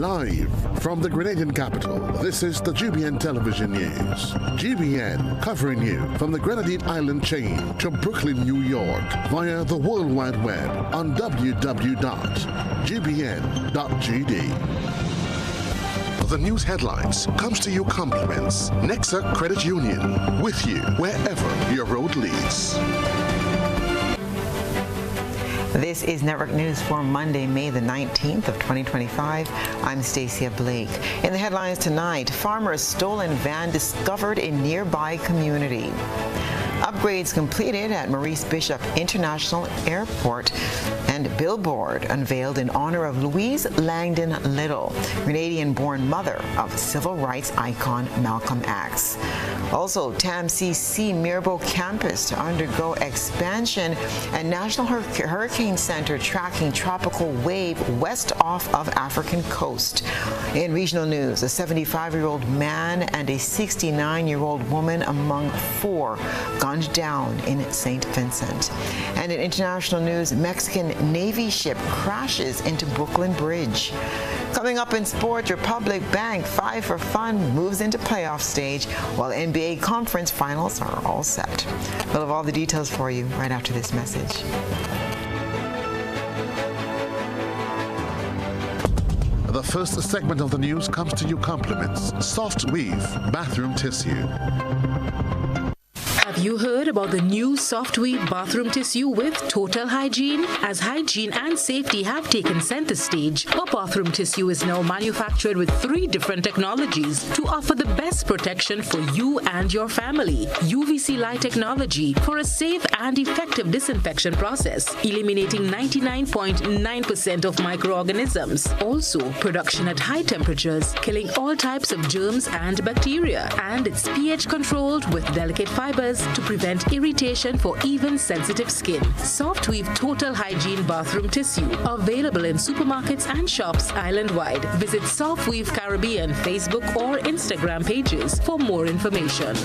Live from the Grenadian capital, this is the GBN Television News. GBN covering you from the Grenadine Island chain to Brooklyn, New York via the World Wide Web on www.gbn.gd. The news headlines comes to you compliments Nexa Credit Union, with you wherever your road leads. This is Network News for Monday, May the 19th of 2025. I'm Stasia Blake. In the headlines tonight, farmer's stolen van discovered in nearby community. Upgrades completed at Maurice Bishop International Airport, and billboard unveiled in honor of Louise Langdon Little, Grenadian-born mother of civil rights icon Malcolm X. Also, TAMCC Mirbeau campus to undergo expansion, and National Hurricane Center tracking tropical wave west off of African coast. In regional news, a 75-year-old man and a 69-year-old woman among four gunned down in St. Vincent. And in international news, Mexican Navy ship crashes into Brooklyn Bridge. Coming up in sports, Republic Bank 5 for Fun moves into playoff stage, while NBA conference finals are all set. We'll have all the details for you right after this message. The first segment of the news comes to you compliments Soft Weave Bathroom Tissue. Have you heard about the new Soft Weave bathroom tissue with total hygiene? As hygiene and safety have taken center stage, our bathroom tissue is now manufactured with 3 different technologies to offer the best protection for you and your family. UVC light technology for a safe and effective disinfection process, eliminating 99.9% of microorganisms. Also, production at high temperatures, killing all types of germs and bacteria. And it's pH controlled with delicate fibers to prevent irritation for even sensitive skin. Soft Weave Total Hygiene Bathroom Tissue, available in supermarkets and shops island-wide. Visit Soft Weave Caribbean Facebook or Instagram pages for more information.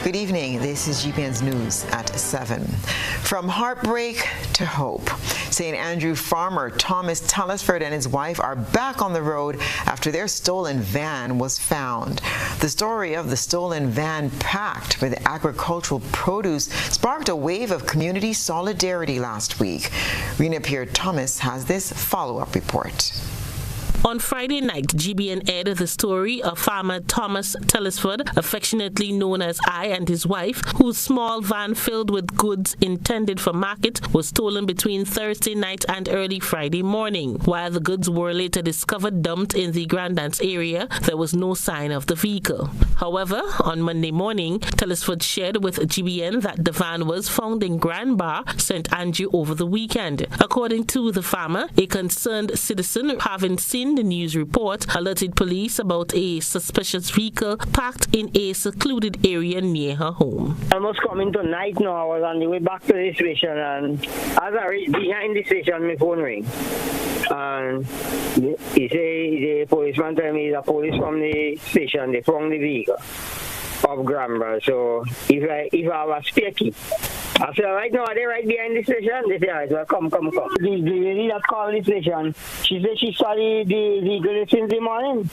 Good evening. This is GBN's News at 7. From heartbreak to hope, St. Andrew farmer Thomas Telesford and his wife are back on the road after their stolen van was found. The story of the stolen van packed with agricultural produce sparked a wave of community solidarity last week. Rena Pierre-Thomas has this follow-up report. On Friday night, GBN aired the story of farmer Thomas Telesford, affectionately known as I, and his wife, whose small van filled with goods intended for market was stolen between Thursday night and early Friday morning. While the goods were later discovered dumped in the Grandance area, there was no sign of the vehicle. However, on Monday morning, Telesford shared with GBN that the van was found in Grand Bar, St. Andrew over the weekend. According to the farmer, a concerned citizen, having seen the news report, alerted police about a suspicious vehicle parked in a secluded area near her home. I was coming tonight now. I was on the way back to the station, and as I reached behind the station, my phone rang. And he said, the policeman told me the police from the station, they found the vehicle of Granville. So if I was speaking, I said, right now, are they right behind the station? They said, all right, well, come. The lady that called the station, she said she saw the vehicle since the morning,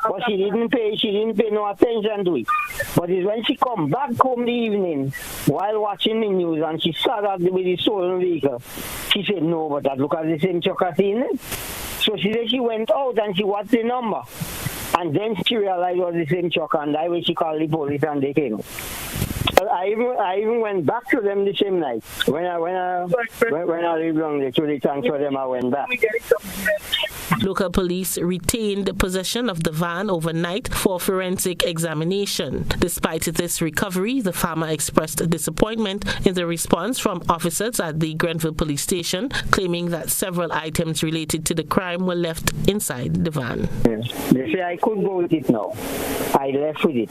but she didn't pay no attention to it. But it's when she come back home the evening, while watching the news, and she saw that with the stolen vehicle, she said, no, but that look at the same truck as in it. So she said she went out and she watched the number. And then she realized it was the same truck, and that way she called the police and they came. I even went back to them the same night. When I lived long there, to the thanks for them, I went back. Local police retained possession of the van overnight for forensic examination. Despite this recovery, the farmer expressed disappointment in the response from officers at the Grenville police station, claiming that several items related to the crime were left inside the van. Yeah. They say I could go with it now. I left with it.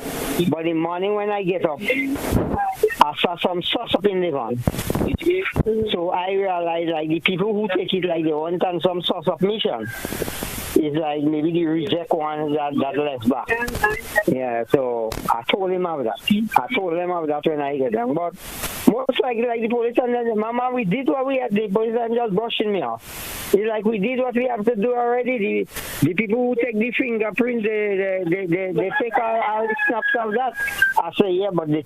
But in the morning when I get up, I saw some sauce up in the van. So I realized like the people who take it like they want on some sauce of mission. It's like maybe the reject one that left back. Yeah, so I told him of that. When I get them, but Most likely, like the police and Mama, we did what we had. The police and just brushing me off. It's like we did what we have to do already. The people who take the fingerprint, they take all the snaps of that. I say, yeah, but they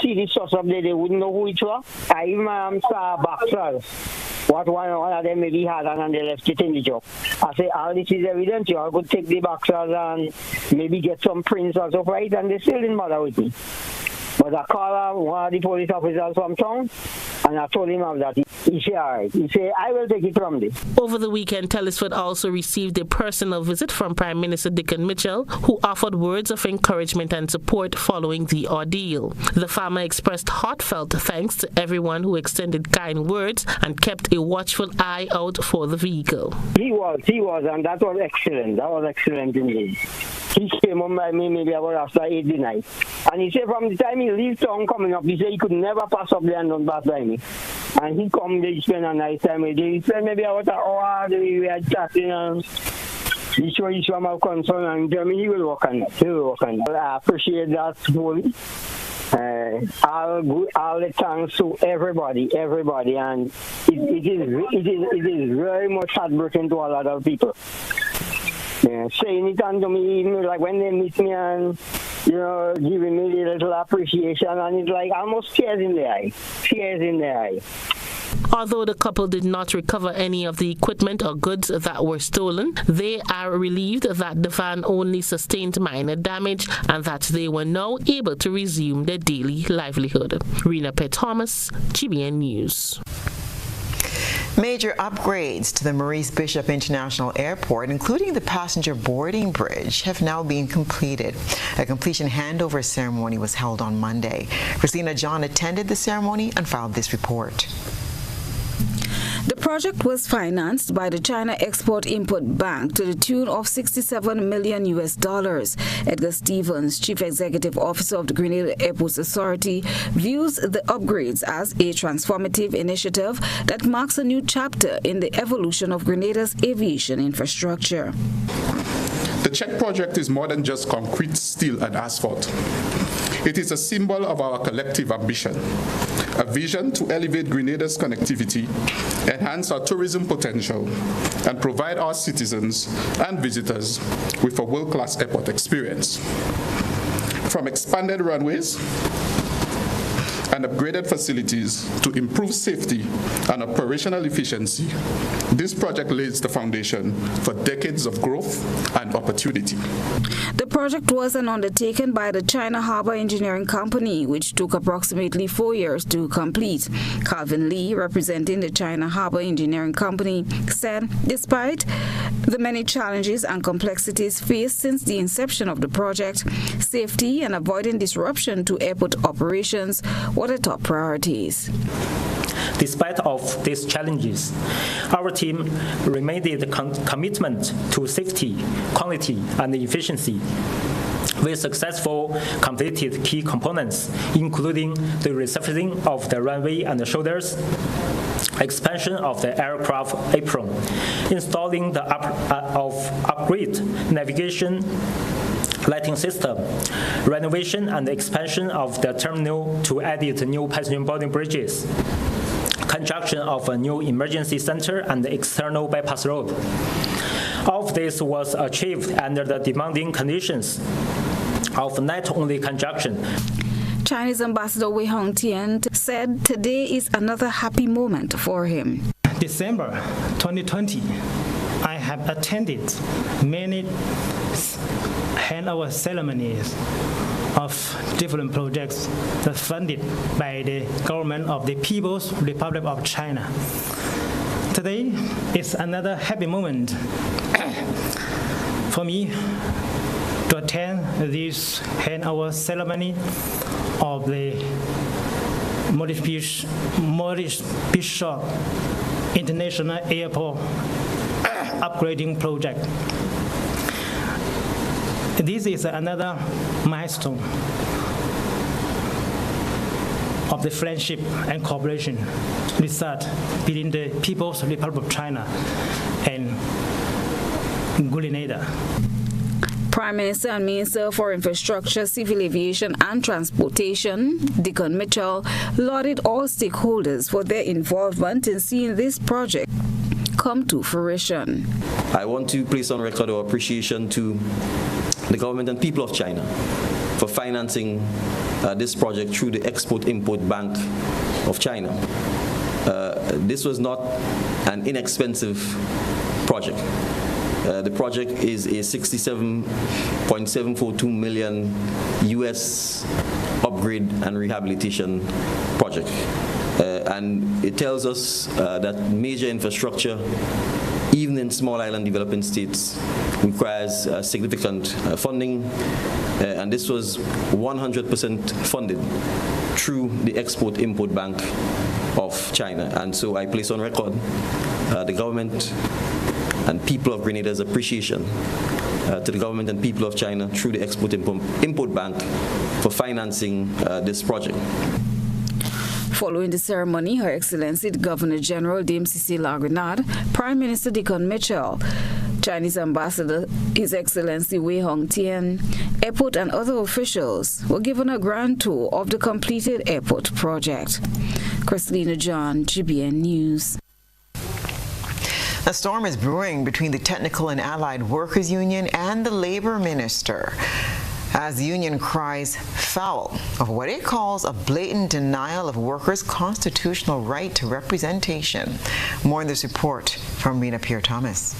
see the source up there, they wouldn't know who it was. I even saw boxers. What one of them maybe had and they left it in the job. I say, all this is evidence. You all could take the boxers and maybe get some prints or so right, and they still didn't bother with me. But I called one of the police officers from town, and I told him of that. He said, all right. He said, I will take it from this. Over the weekend, Telesford also received a personal visit from Prime Minister Dickon Mitchell, who offered words of encouragement and support following the ordeal. The farmer expressed heartfelt thanks to everyone who extended kind words and kept a watchful eye out for the vehicle. He was, and that was excellent. That was excellent indeed. He came on by me maybe about after 8 the night. And he said from the time he leaves town coming up, he said he could never pass up there and don't pass by me. And he come, they spend a nice time with me. He spent maybe about an hour, we had chatting and he showed some of concern and tell me he will work on it. I appreciate that fully. All the thanks to everybody, and it is very much heartbreaking to a lot of people. Yeah, saying it unto me, even like when they meet me and, giving me a little appreciation, and it's like almost tears in the eye. Although the couple did not recover any of the equipment or goods that were stolen, they are relieved that the van only sustained minor damage and that they were now able to resume their daily livelihood. Rena P. Thomas, GBN News. Major upgrades to the Maurice Bishop International Airport, including the passenger boarding bridge, have now been completed. A completion handover ceremony was held on Monday. Christina John attended the ceremony and filed this report. The project was financed by the China Export-Import Bank to the tune of $67 million. Edgar Stevens, Chief Executive Officer of the Grenada Airports Authority, views the upgrades as a transformative initiative that marks a new chapter in the evolution of Grenada's aviation infrastructure. The check project is more than just concrete, steel, and asphalt. It is a symbol of our collective ambition, a vision to elevate Grenada's connectivity, enhance our tourism potential, and provide our citizens and visitors with a world-class airport experience. From expanded runways and upgraded facilities to improve safety and operational efficiency, this project lays the foundation for decades of growth and opportunity. The project was an undertaking by the China Harbour Engineering Company, which took approximately 4 years to complete. Calvin Lee, representing the China Harbour Engineering Company, said despite the many challenges and complexities faced since the inception of the project, safety and avoiding disruption to airport operations were the top priorities. Despite of these challenges, our team remained commitment to safety, quality, and efficiency. We successfully completed key components, including the resurfacing of the runway and the shoulders, expansion of the aircraft apron, installing the upgrade navigation lighting system, renovation and expansion of the terminal to add new passenger boarding bridges, construction of a new emergency center and external bypass road. All of this was achieved under the demanding conditions of not-only construction. Chinese Ambassador Wei Hongtian said today is another happy moment for him. December 2020, I have attended many handover ceremonies of different projects that funded by the government of the People's Republic of China. Today is another happy moment for me to attend this handover ceremony of the Maurice Bishop International Airport upgrading project. This is another milestone of the friendship and cooperation result between the People's Republic of China and Grenada. Prime Minister and Minister for Infrastructure, Civil Aviation and Transportation, Deacon Mitchell, lauded all stakeholders for their involvement in seeing this project come to fruition. I want to place on record our appreciation to the government and people of China for financing this project through the Export-Import Bank of China. This was not an inexpensive project. The project is a $67.742 million US upgrade and rehabilitation project. And it tells us that major infrastructure, even in small island developing states, requires significant funding. And this was 100% funded through the Export-Import Bank of China. And so I place on record the government and people of Grenada's appreciation to the government and people of China through the Export-Import Bank for financing this project. Following the ceremony, Her Excellency the Governor General Dame Cecilia Grenade, Prime Minister Deacon Mitchell, Chinese Ambassador His Excellency Wei Hong Tian, airport and other officials were given a grand tour of the completed airport project. Christina John, GBN News. A storm is brewing between the Technical and Allied Workers Union and the Labor Minister, as the union cries foul of what it calls a blatant denial of workers' constitutional right to representation. More in this report from Rena Pierre-Thomas.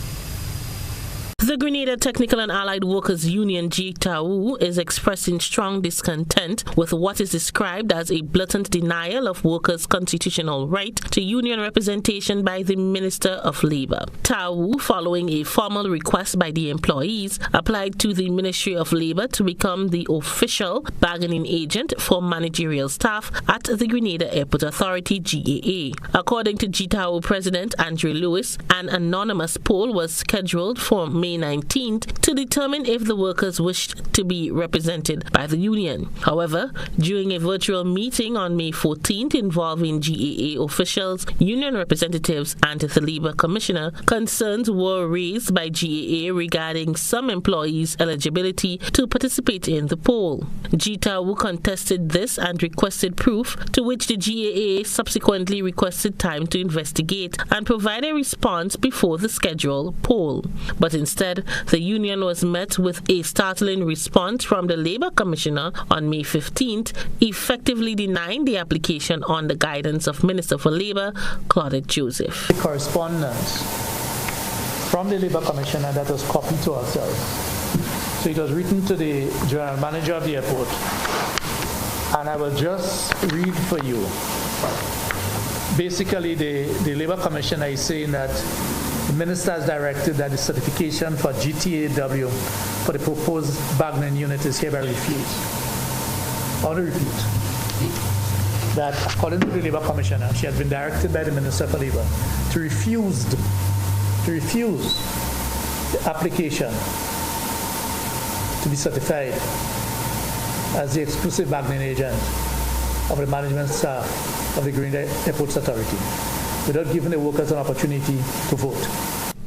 The Grenada Technical and Allied Workers Union, GTAU, is expressing strong discontent with what is described as a blatant denial of workers' constitutional right to union representation by the Minister of Labour. TAU, following a formal request by the employees, applied to the Ministry of Labour to become the official bargaining agent for managerial staff at the Grenada Airport Authority, GAA. According to GTAU President Andre Lewis, an anonymous poll was scheduled for May 19th to determine if the workers wished to be represented by the union. However, during a virtual meeting on May 14th involving GAA officials, union representatives, and the Labour Commissioner, concerns were raised by GAA regarding some employees' eligibility to participate in the poll. GTAU contested this and requested proof, to which the GAA subsequently requested time to investigate and provide a response before the scheduled poll. But instead, the union was met with a startling response from the Labour Commissioner on May 15th, effectively denying the application on the guidance of Minister for Labour, Claudette Joseph. The correspondence from the Labour Commissioner that was copied to ourselves. So it was written to the General Manager of the airport, and I will just read for you. Basically, the Labour Commissioner is saying that the Minister has directed that the certification for GTAW for the proposed bargaining unit is hereby refused. I want to repeat that according to the Labour Commissioner, she has been directed by the Minister for Labour to refuse the application to be certified as the exclusive bargaining agent of the management staff of the Grenada Airports Authority, without giving the workers an opportunity to vote.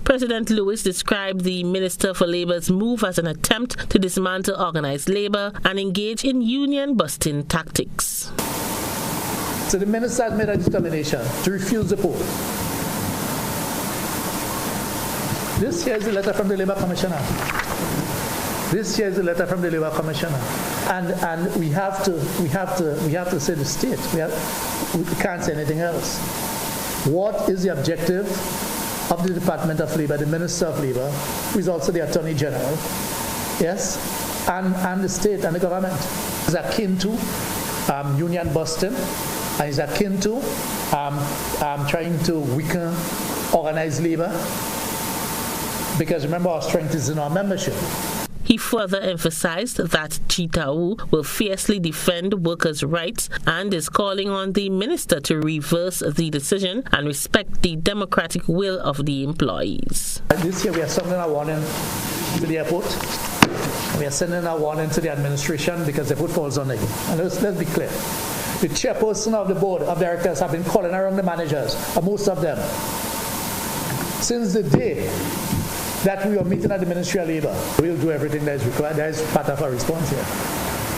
President Lewis described the Minister for Labour's move as an attempt to dismantle organised labour and engage in union-busting tactics. So the Minister has made a determination to refuse the poll. This here is the letter from the Labour Commissioner. This here is the letter from the Labour Commissioner, and we have to say the state. We can't say anything else. What is the objective of the Department of Labour, the Minister of Labour, who is also the Attorney General, yes, and the state and the government? Is akin to union busting, and is akin to trying to weaken organized labour. Because remember, our strength is in our membership. He further emphasized that GTAU will fiercely defend workers' rights and is calling on the minister to reverse the decision and respect the democratic will of the employees. This year we are sending a warning to the airport. We are sending a warning to the administration because the airport falls on it. And let's be clear. The chairperson of the board of directors have been calling around the managers, most of them, since the day that we are meeting at the Ministry of Labor. We'll do everything that is required. That is part of our response here,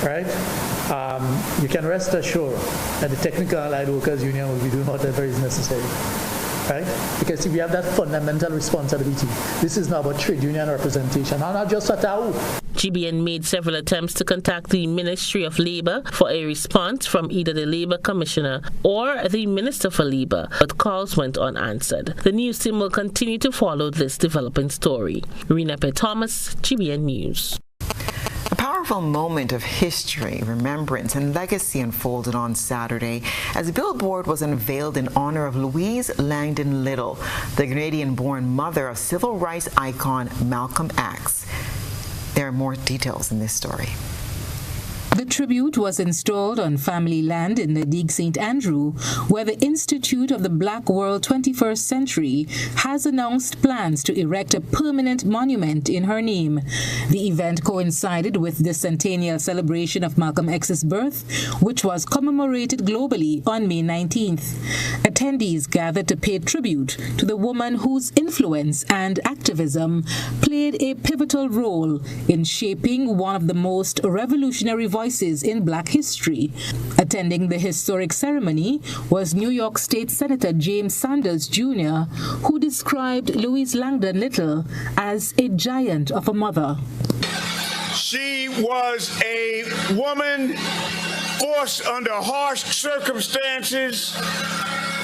right? You can rest assured that the Technical Allied Workers Union will be doing whatever is necessary, right? Because we have that fundamental responsibility. This is not about trade union representation, not just at our. GBN made several attempts to contact the Ministry of Labour for a response from either the Labour Commissioner or the Minister for Labour, but calls went unanswered. The news team will continue to follow this developing story. Rena P. Thomas, GBN News. A powerful moment of history, remembrance, and legacy unfolded on Saturday as a billboard was unveiled in honor of Louise Langdon Little, the Grenadian-born mother of civil rights icon Malcolm X. There are more details in this story. The tribute was installed on family land in Nadig St. Andrew, where the Institute of the Black World 21st Century has announced plans to erect a permanent monument in her name. The event coincided with the centennial celebration of Malcolm X's birth, which was commemorated globally on May 19th. Attendees gathered to pay tribute to the woman whose influence and activism played a pivotal role in shaping one of the most revolutionary voices in Black history. Attending the historic ceremony was New York State Senator James Sanders Jr., who described Louise Langdon Little as a giant of a mother. She was a woman forced under harsh circumstances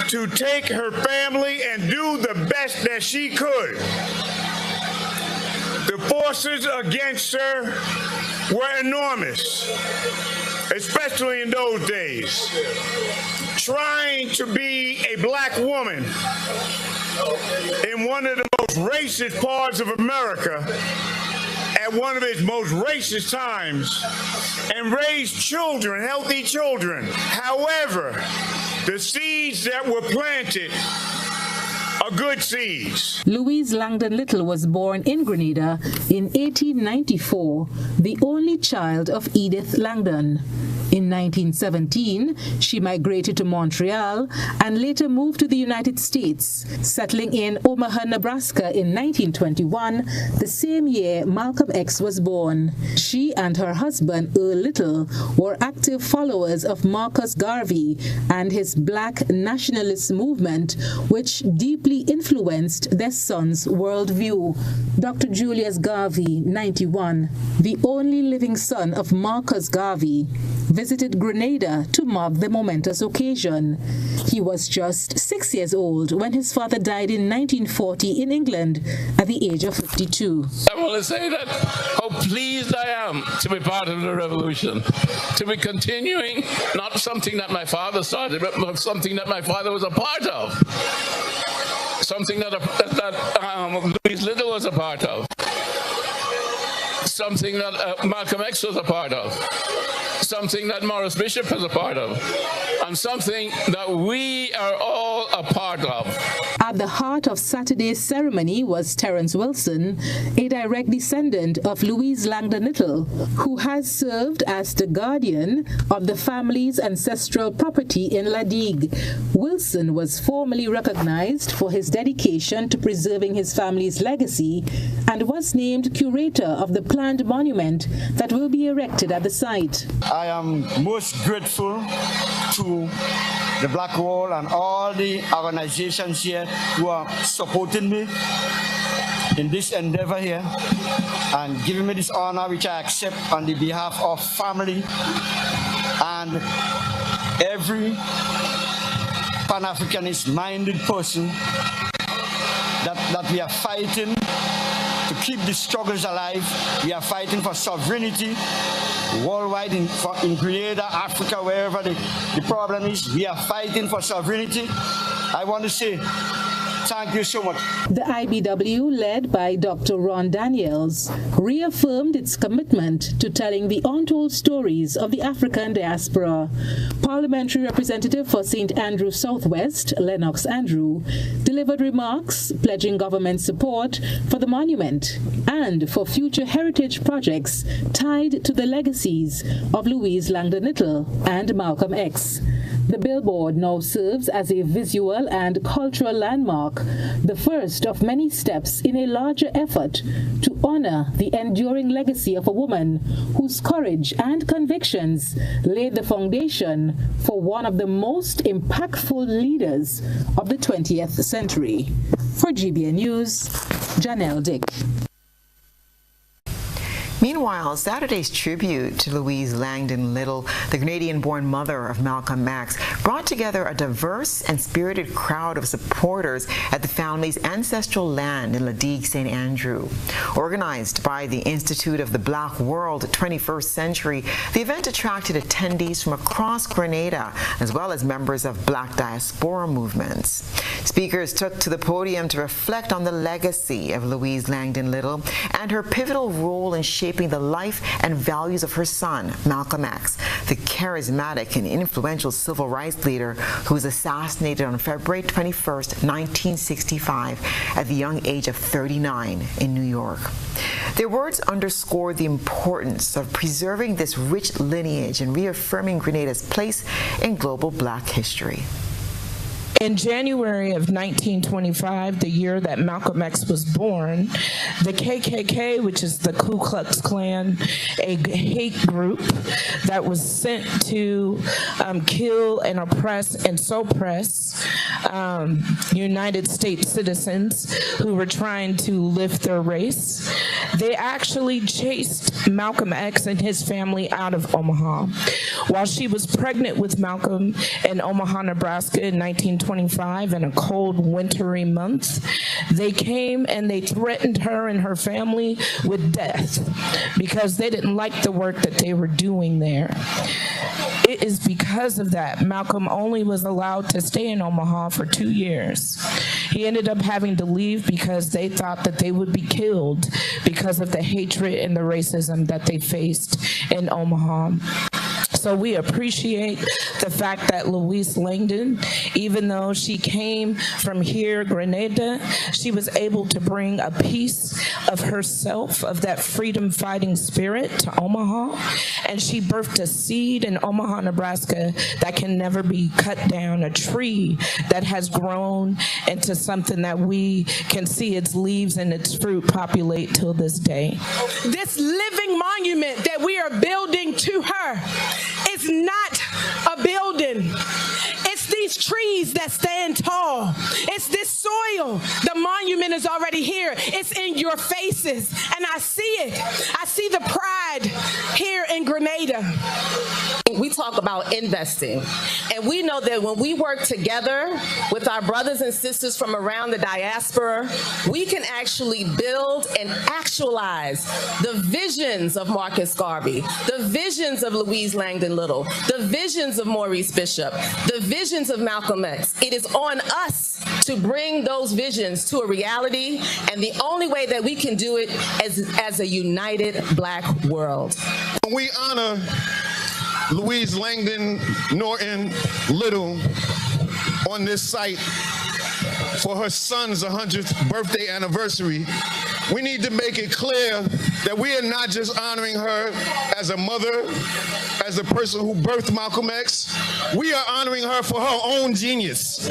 to take her family and do the best that she could. The forces against her were enormous, especially in those days. Trying to be a Black woman in one of the most racist parts of America at one of its most racist times and raise children, healthy children. However, the seeds that were planted are good seeds. Louise Langdon Little was born in Grenada in 1894, the only child of Edith Langdon. In 1917, she migrated to Montreal and later moved to the United States, settling in Omaha, Nebraska in 1921, the same year Malcolm X was born. She and her husband, Earl Little, were active followers of Marcus Garvey and his Black nationalist movement, which deeply influenced their son's worldview. Dr. Julius Garvey, 91, the only living son of Marcus Garvey, visited Grenada to mark the momentous occasion. He was just 6 years old when his father died in 1940 in England at the age of 52. I want to say that how pleased I am to be part of the revolution, to be continuing not something that my father started, but something that my father was a part of, something that Louise Little was a part of, something that Malcolm X was a part of, something that Morris Bishop is a part of, and something that we are all a part of. At the heart of Saturday's ceremony was Terence Wilson, a direct descendant of Louise Langdon Little, who has served as the guardian of the family's ancestral property in Ladig. Wilson was formally recognized for his dedication to preserving his family's legacy and was named curator of the planned monument that will be erected at the site. I am most grateful to the Black Wall and all the organizations here who are supporting me in this endeavor here and giving me this honor, which I accept on the behalf of family and every Pan-Africanist minded person that we are fighting to keep the struggles alive. We are fighting for sovereignty worldwide, in Grenada, Africa, wherever the problem is. We are fighting for sovereignty. I want to say thank you so much. The IBW, led by Dr. Ron Daniels, reaffirmed its commitment to telling the untold stories of the African diaspora. Parliamentary Representative for St. Andrew Southwest, Lennox Andrew, delivered remarks pledging government support for the monument and for future heritage projects tied to the legacies of Louise Langdon Little and Malcolm X. The billboard now serves as a visual and cultural landmark, the first of many steps in a larger effort to honor the enduring legacy of a woman whose courage and convictions laid the foundation for one of the most impactful leaders of the 20th century. For GBN News, Janelle Dick. Meanwhile, Saturday's tribute to Louise Langdon Little, the Grenadian-born mother of Malcolm X, brought together a diverse and spirited crowd of supporters at the family's ancestral land in Ladigue, St. Andrew. Organized by the Institute of the Black World 21st Century, the event attracted attendees from across Grenada, as well as members of Black diaspora movements. Speakers took to the podium to reflect on the legacy of Louise Langdon Little and her pivotal role in shaping the life and values of her son, Malcolm X, the charismatic and influential civil rights leader who was assassinated on February 21st, 1965, at the young age of 39 in New York. Their words underscore the importance of preserving this rich lineage and reaffirming Grenada's place in global Black history. In January of 1925, the year that Malcolm X was born, the KKK, which is the Ku Klux Klan, a hate group that was sent to kill and oppress and suppress United States citizens who were trying to lift their race, they actually chased Malcolm X and his family out of Omaha. While she was pregnant with Malcolm in Omaha, Nebraska in 1925, in a cold, wintry month, they came and they threatened her and her family with death because they didn't like the work that they were doing there. It is because of that Malcolm only was allowed to stay in Omaha for 2 years. He ended up having to leave because they thought that they would be killed because of the hatred and the racism that they faced in Omaha. So we appreciate the fact that Louise Langdon, even though she came from here, Grenada, she was able to bring a piece of herself, of that freedom-fighting spirit to Omaha, and she birthed a seed in Omaha, Nebraska that can never be cut down, a tree that has grown into something that we can see its leaves and its fruit populate till this day. This living monument that we are building to her is not a building. It's these trees that stand tall. It's this soil. The monument is already here. It's in your faces, and I see it. I see the pride here in Grenada. We talk about investing, and we know that when we work together with our brothers and sisters from around the diaspora, we can actually build and actualize the visions of Marcus Garvey, the visions of Louise Langdon Little, the visions of Maurice Bishop, the visions of Malcolm X. It is on us to bring those visions to a reality, and the only way that we can do it is as a united Black world. We honor Louise Langdon Norton Little on this site for her son's 100th birthday anniversary. We need to make it clear that we are not just honoring her as a mother, as a person who birthed Malcolm X. We are honoring her for her own genius.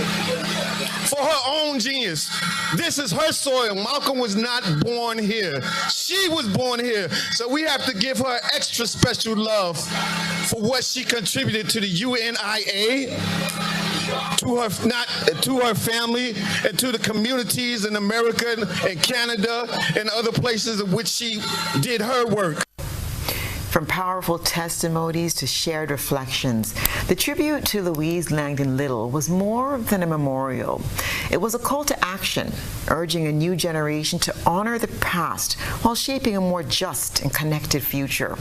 For her own genius. This is her soil. Malcolm was not born here. She was born here. So we have to give her extra special love for what she contributed to the UNIA, to her family, and to the communities in America and Canada and other places in which she did her work. From powerful testimonies to shared reflections, the tribute to Louise Langdon Little was more than a memorial. It was a call to action, urging a new generation to honor the past while shaping a more just and connected future.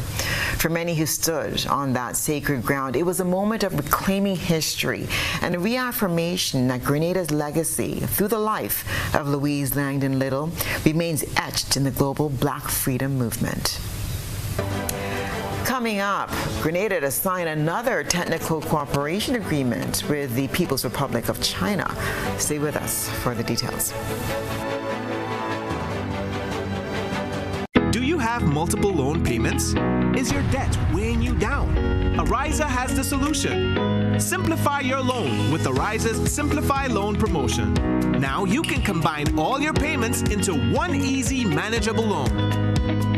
For many who stood on that sacred ground, it was a moment of reclaiming history and a reaffirmation that Grenada's legacy through the life of Louise Langdon Little remains etched in the global Black freedom movement. Coming up, Grenada to sign another technical cooperation agreement with the People's Republic of China. Stay with us for the details. Do you have multiple loan payments? Is your debt weighing you down? Ariza has the solution. Simplify your loan with Ariza's Simplify Loan promotion. Now you can combine all your payments into one easy, manageable loan.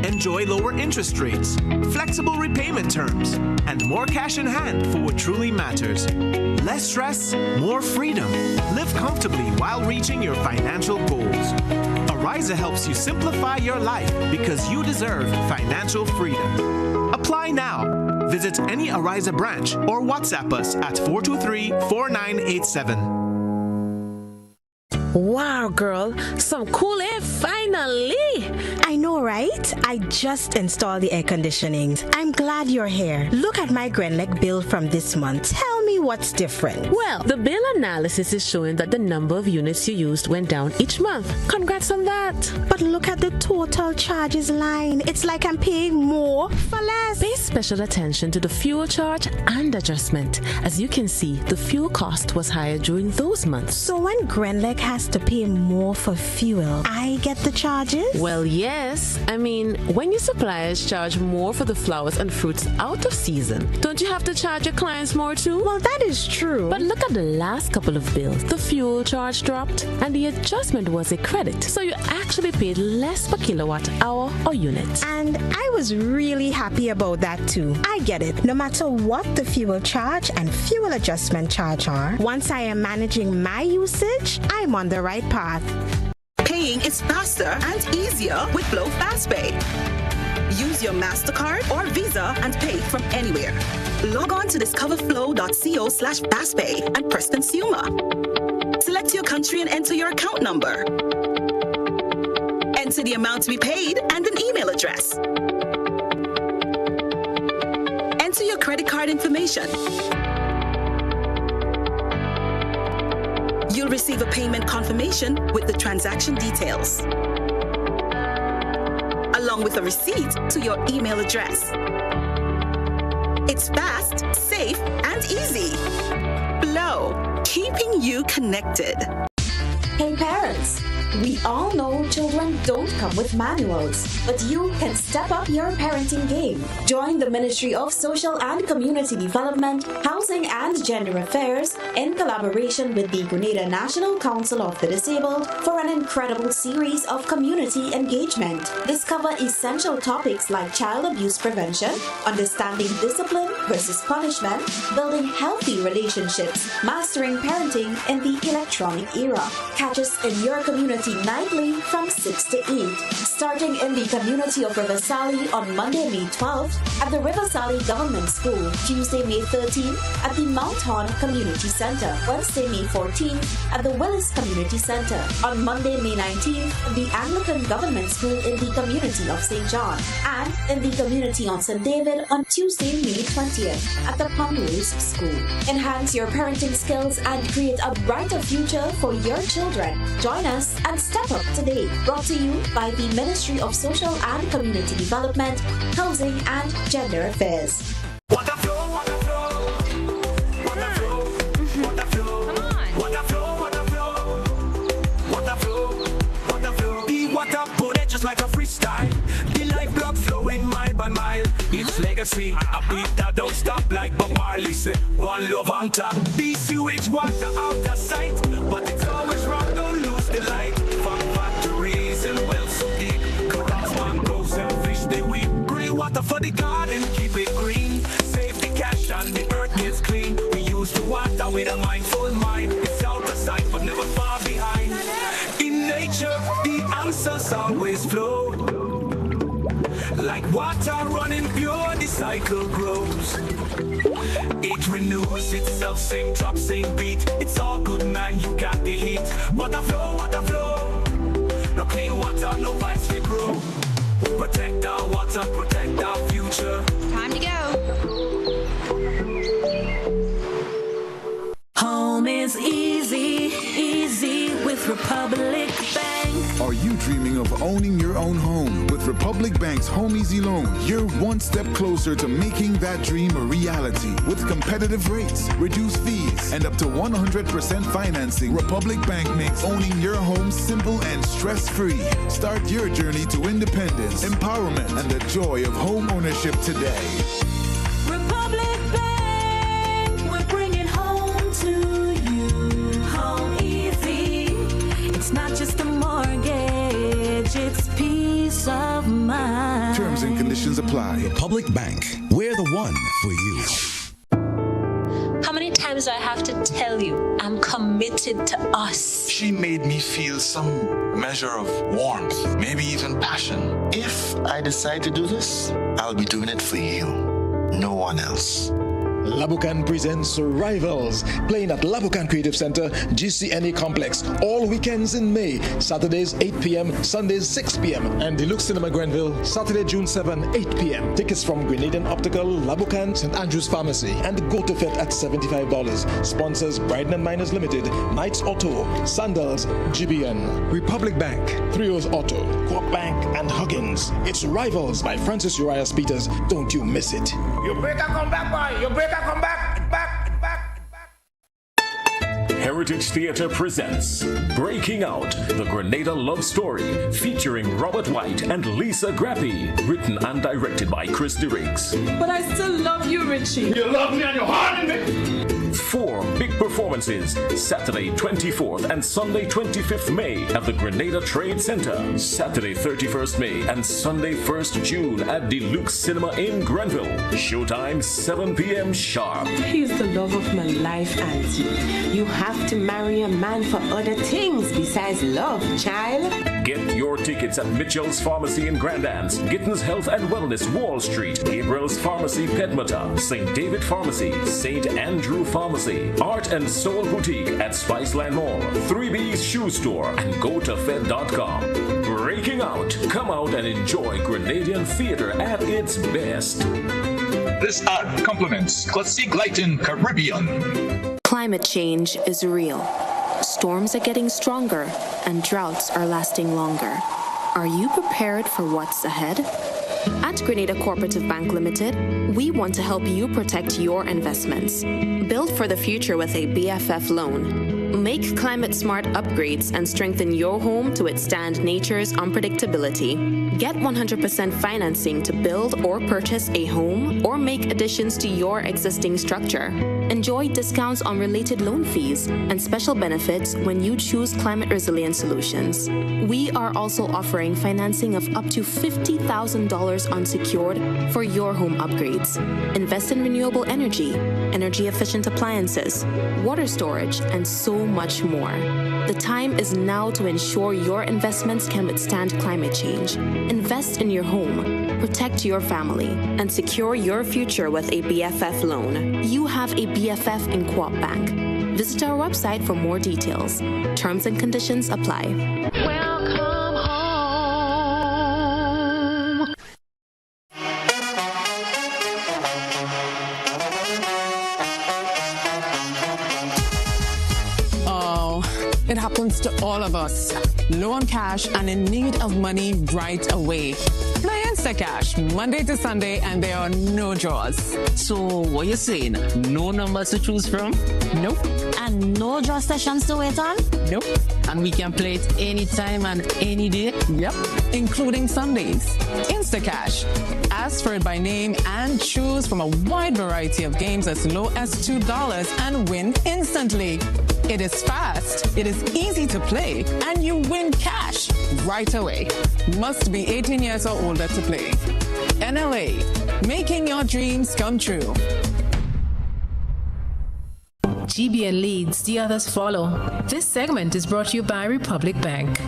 Enjoy lower interest rates, flexible repayment terms, and more cash in hand for what truly matters. Less stress, more freedom. Live comfortably while reaching your financial goals. Ariza helps you simplify your life because you deserve financial freedom. Apply now. Visit any Ariza branch or WhatsApp us at 423-4987. Wow, girl, some cool air finally. I know, right? I just installed the air conditioning. I'm glad you're here. Look at my Grenlec bill from this month. Tell me what's different. Well, the bill analysis is showing that the number of units you used went down each month. Congrats on that. But look at the total charges line. It's like I'm paying more for less. Pay special attention to the fuel charge and adjustment. As you can see, the fuel cost was higher during those months. So when Grenlec has to pay more for fuel, I get the charges? Well, yes. I mean, when your suppliers charge more for the flowers and fruits out of season, don't you have to charge your clients more too? Well, that is true. But look at the last couple of bills. The fuel charge dropped and the adjustment was a credit. So you actually paid less per kilowatt hour or unit. And I was really happy about that too. I get it. No matter what the fuel charge and fuel adjustment charge are, once I am managing my usage, I'm on the right path. Paying is faster and easier with Flow FastPay. Use your MasterCard or Visa and pay from anywhere. Log on to discoverflow.co/fastpay and press Consumer. Select your country and enter your account number. Enter the amount to be paid and an email address. Enter your credit card information. You'll receive a payment confirmation with the transaction details, along with a receipt to your email address. It's fast, safe, and easy. Flow, keeping you connected. Hey parents, we all know children don't come with manuals, but you can step up your parenting game. Join the Ministry of Social and Community Development, Housing and Gender Affairs in collaboration with the Grenada National Council of the Disabled for an incredible series of community engagement. Discover essential topics like child abuse prevention, understanding discipline versus punishment, building healthy relationships, mastering parenting in the electronic era. Catch us in your community nightly from 6 to 8, starting in the community of River Sally on Monday, May 12th at the River Sally Government School, Tuesday, May 13th at the Mount Horn Community Center, Wednesday, May 14th at the Willis Community Center, on Monday, May 19th at the Anglican Government School in the community of St. John, and in the community on St. David on Tuesday, May 20th at the Ponderosa School. Enhance your parenting skills and create a brighter future for your children. Join us and step up today. Brought to you by the Ministry of Social and Community Development, Housing and Gender Affairs. What a flow, what a flow. What a flow. What a flow. Come on. What a flow, what a flow. What a flow. What a flow. The water put it just like a freestyle. The life block flowing mile by mile. It's legacy. A beat that don't stop like Bob Marley say. One love on top. The sewage water out of sight, but it's always wrong. Don't lose the light. From factories and wells so deep. Corals, mangroves and fish they weep. Green water for the garden, keep it green. Save the cash and the earth gets clean. We use the water with a mindful mind. It's out of sight but never far behind. In nature, the answers always flow. Like water running pure, the cycle grows. It renews itself, same drop, same beat. It's all good, man, you got the heat. Water flow, water flow. No clean water, no vibes we grow. Protect our water, protect our future. Time to go. Home is easy, easy with Republic Bank. Are you dreaming of owning your own home? With Republic Bank's Home Easy Loan, you're one step closer to making that dream a reality. With competitive rates, reduced fees, and up to 100% financing, Republic Bank makes owning your home simple and stress-free. Start your journey to independence, empowerment, and the joy of home ownership today. Republic Bank, we're bringing home to you. Home easy. It's not just a mortgage, it's peace of mind. Terms and conditions apply. Republic Bank, we're the one for you. How many times do I have to tell you I'm committed to us? She made me feel some measure of warmth, maybe even passion. If I decide to do this, I'll be doing it for you, no one else. Labukan presents Rivals, playing at Labukan Creative Center, GCNA Complex, all weekends in May, Saturdays 8 p.m., Sundays 6 p.m., and Deluxe Cinema Grenville, Saturday, June 7, 8 p.m. Tickets from Grenadian Optical, Labukan, St. Andrew's Pharmacy, and Go to Fit at $75. Sponsors Bryden and Miners Limited, Knights Auto, Sandals, GBN, Republic Bank, Trios Auto, Co-op Bank, and Huggins. It's Rivals by Francis Urias Peters. Don't you miss it. You better come back, boy. You better come back. Heritage Theatre presents Breaking Out, the Grenada Love Story, featuring Robert White and Lisa Grappi, written and directed by Chris DeRiggs. But I still love you, Richie. You love me and you're hard in me. 4 big performances, Saturday 24th and Sunday 25th May at the Grenada Trade Center, Saturday 31st May and Sunday 1st June at Deluxe Cinema in Grenville. Showtime 7 p.m. sharp. He's the love of my life, Auntie. You have to marry a man for other things besides love, child. Get your tickets at Mitchell's Pharmacy in Grand Anse, Gittins Health and Wellness Wall Street, Gabriel's Pharmacy Pedmata, St. David Pharmacy, St. Andrew Pharmacy, Art and Soul Boutique at Spiceland Mall, 3B's Shoe Store, and GoToFed.com. Breaking Out. Come out and enjoy Grenadian theater at its best. This ad complements Classic Lighting Caribbean. Climate change is real. Storms are getting stronger and droughts are lasting longer. Are you prepared for what's ahead? At Grenada Cooperative Bank Limited, we want to help you protect your investments. Build for the future with a BFF loan. Make climate-smart upgrades and strengthen your home to withstand nature's unpredictability. Get 100% financing to build or purchase a home or make additions to your existing structure. Enjoy discounts on related loan fees and special benefits when you choose climate-resilient solutions. We are also offering financing of up to $50,000 unsecured for your home upgrades. Invest in renewable energy, energy-efficient appliances, water storage, and so much more. The time is now to ensure your investments can withstand climate change. Invest in your home, protect your family, and secure your future with a BFF loan. You have a BFF in Co-op Bank. Visit our website for more details. Terms and conditions apply. Welcome home. It happens to all of us. Low on cash and in need of money right away. Play Instacash Monday to Sunday and there are no draws. So what you saying? No numbers to choose from? Nope. And no draw sessions to wait on? Nope. And we can play it anytime and any day? Yep. Including Sundays. Instacash. Ask for it by name and choose from a wide variety of games as low as $2 and win instantly. It is fast, it is easy to play, and you win cash right away. Must be 18 years or older to play. NLA, making your dreams come true. GBN leads, the others follow. This segment is brought to you by Republic Bank.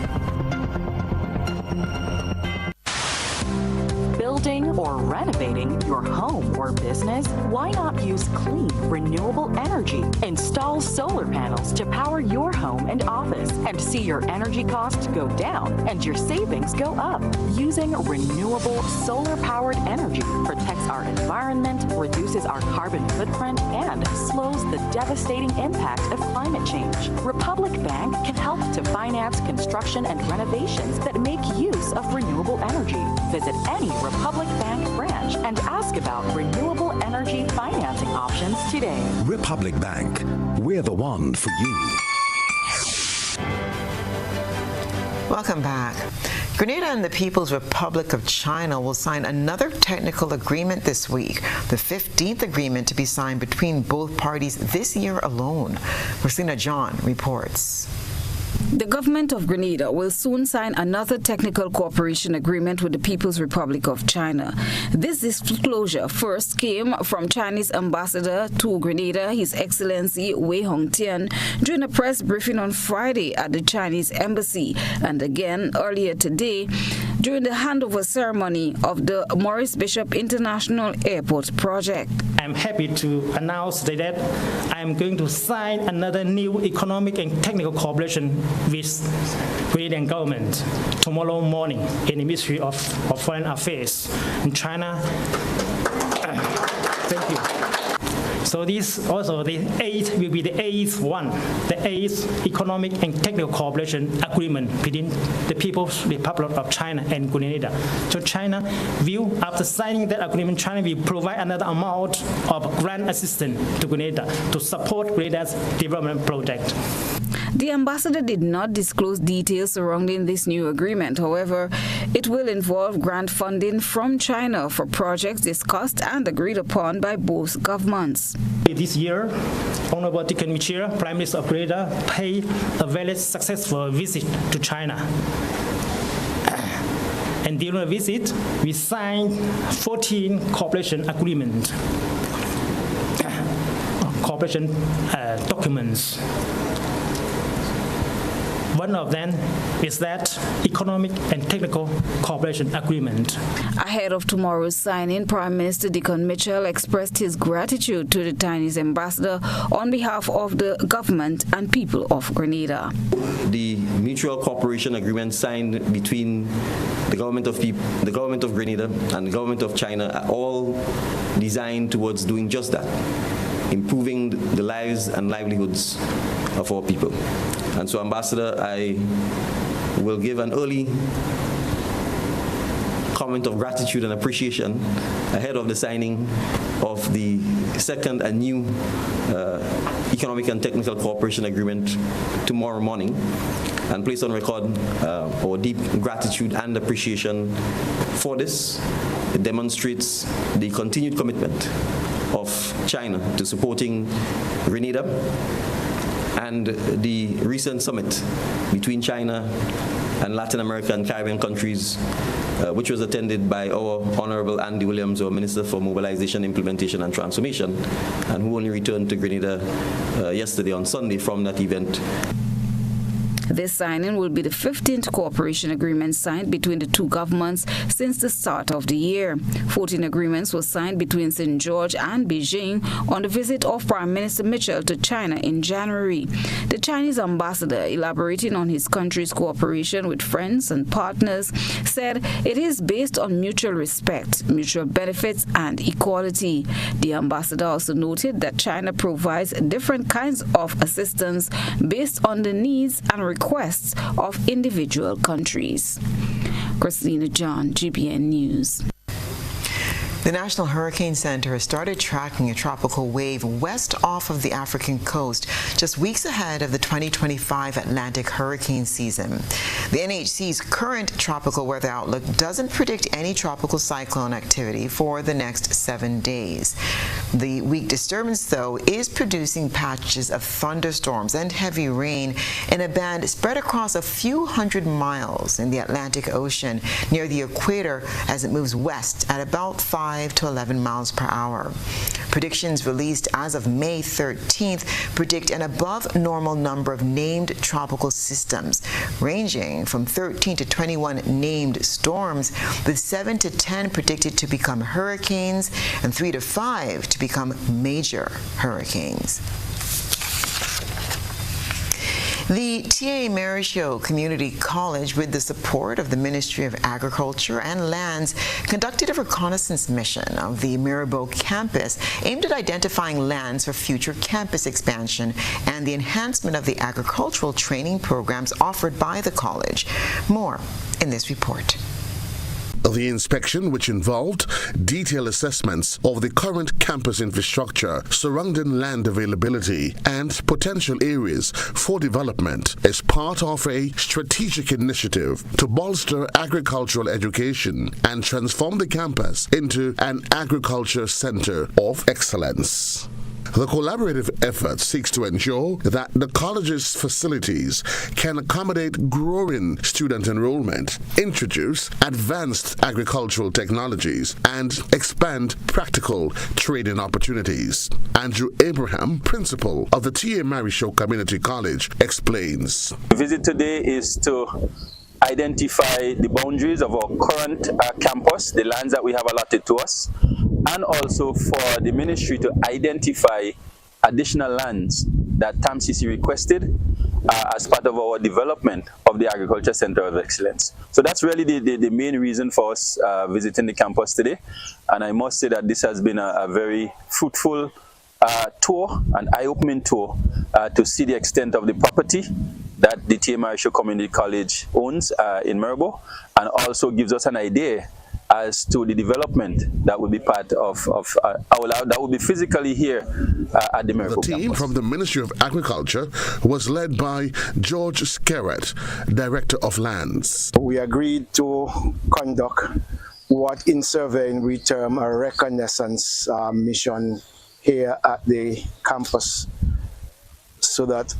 Building or renovating your home or business? Why not Use clean, renewable energy. Install solar panels to power your home and office and see your energy costs go down and your savings go up. Using renewable solar-powered energy protects our environment, reduces our carbon footprint, and slows the devastating impact of climate change. Republic Bank can help to finance construction and renovations that make use of renewable energy. Visit any Republic Bank branch and ask about renewable energy financing options today. Republic Bank, we're the one for you. Welcome back. Grenada and the People's Republic of China will sign another technical agreement this week, the 15th agreement to be signed between both parties this year alone. Christina John reports. The government of Grenada will soon sign another technical cooperation agreement with the People's Republic of China. This disclosure first came from Chinese ambassador to Grenada, His Excellency Wei Hongtian, during a press briefing on Friday at the Chinese embassy, and again earlier today during the handover ceremony of the Maurice Bishop International Airport project. I'm happy to announce that I am going to sign another new economic and technical cooperation with Grenadian government tomorrow morning in the Ministry of Foreign Affairs in China. Thank you. So this also the eighth will be the eighth one, the eighth economic and technical cooperation agreement between the People's Republic of China and Grenada. So China will, after signing that agreement, China will provide another amount of grant assistance to Grenada to support Grenada's development project. The ambassador did not disclose details surrounding this new agreement. However, it will involve grant funding from China for projects discussed and agreed upon by both governments. This year, Honorable Deacon Michira, Prime Minister of Grenada, paid a very successful visit to China. And during the visit, we signed 14 cooperation agreements, cooperation documents. One of them is that economic and technical cooperation agreement. Ahead of tomorrow's signing, Prime Minister Dickon Mitchell expressed his gratitude to the Chinese ambassador on behalf of the government and people of Grenada. The mutual cooperation agreement signed between the government of Grenada and the government of China are all designed towards doing just that, improving the lives and livelihoods of our people. And so, Ambassador, I will give an early comment of gratitude and appreciation ahead of the signing of the second and new economic and technical cooperation agreement tomorrow morning, and place on record our deep gratitude and appreciation for this. It demonstrates the continued commitment of China to supporting Grenada, and the recent summit between China and Latin America and Caribbean countries, which was attended by our Honorable Andy Williams, our Minister for Mobilization, Implementation and Transformation, and who only returned to Grenada yesterday on Sunday from that event. This signing will be the 15th cooperation agreement signed between the two governments since the start of the year. 14 agreements were signed between St. George and Beijing on the visit of Prime Minister Mitchell to China in January. The Chinese ambassador, elaborating on his country's cooperation with friends and partners, said it is based on mutual respect, mutual benefits, and equality. The ambassador also noted that China provides different kinds of assistance based on the needs and requests of individual countries. Christina John, GBN News. The National Hurricane Center has started tracking a tropical wave west off of the African coast, just weeks ahead of the 2025 Atlantic hurricane season. The NHC's current tropical weather outlook doesn't predict any tropical cyclone activity for the next 7 days. The weak disturbance, though, is producing patches of thunderstorms and heavy rain in a band spread across a few hundred miles in the Atlantic Ocean near the equator as it moves west at about 5 to 11 miles per hour. Predictions released as of May 13th predict an above normal number of named tropical systems, ranging from 13 to 21 named storms, with 7 to 10 predicted to become hurricanes and 3 to 5 to become major hurricanes. The T.A. Mary Show Community College, with the support of the Ministry of Agriculture and Lands, conducted a reconnaissance mission of the Mirabeau campus aimed at identifying lands for future campus expansion and the enhancement of the agricultural training programs offered by the college. More in this report. The inspection, which involved detailed assessments of the current campus infrastructure, surrounding land availability, and potential areas for development, is part of a strategic initiative to bolster agricultural education and transform the campus into an agriculture center of excellence. The collaborative effort seeks to ensure that the college's facilities can accommodate growing student enrollment, introduce advanced agricultural technologies, and expand practical trading opportunities. Andrew Abraham, principal of the T.A. Mary Show Community College, explains. The visit today is to identify the boundaries of our current campus, the lands that we have allotted to us, and also for the ministry to identify additional lands that TAMCC requested as part of our development of the Agriculture Center of Excellence. So that's really the main reason for us visiting the campus today. And I must say that this has been a very fruitful tour, an eye-opening tour to see the extent of the property that the T.A. Mary Show Community College owns in Mirabeau, and also gives us an idea as to the development that will be part of our lab, that will be physically here at the Mirabeau campus. The team from the Ministry of Agriculture was led by George Skerrett, Director of Lands. We agreed to conduct what in surveying we term a reconnaissance mission here at the campus, so that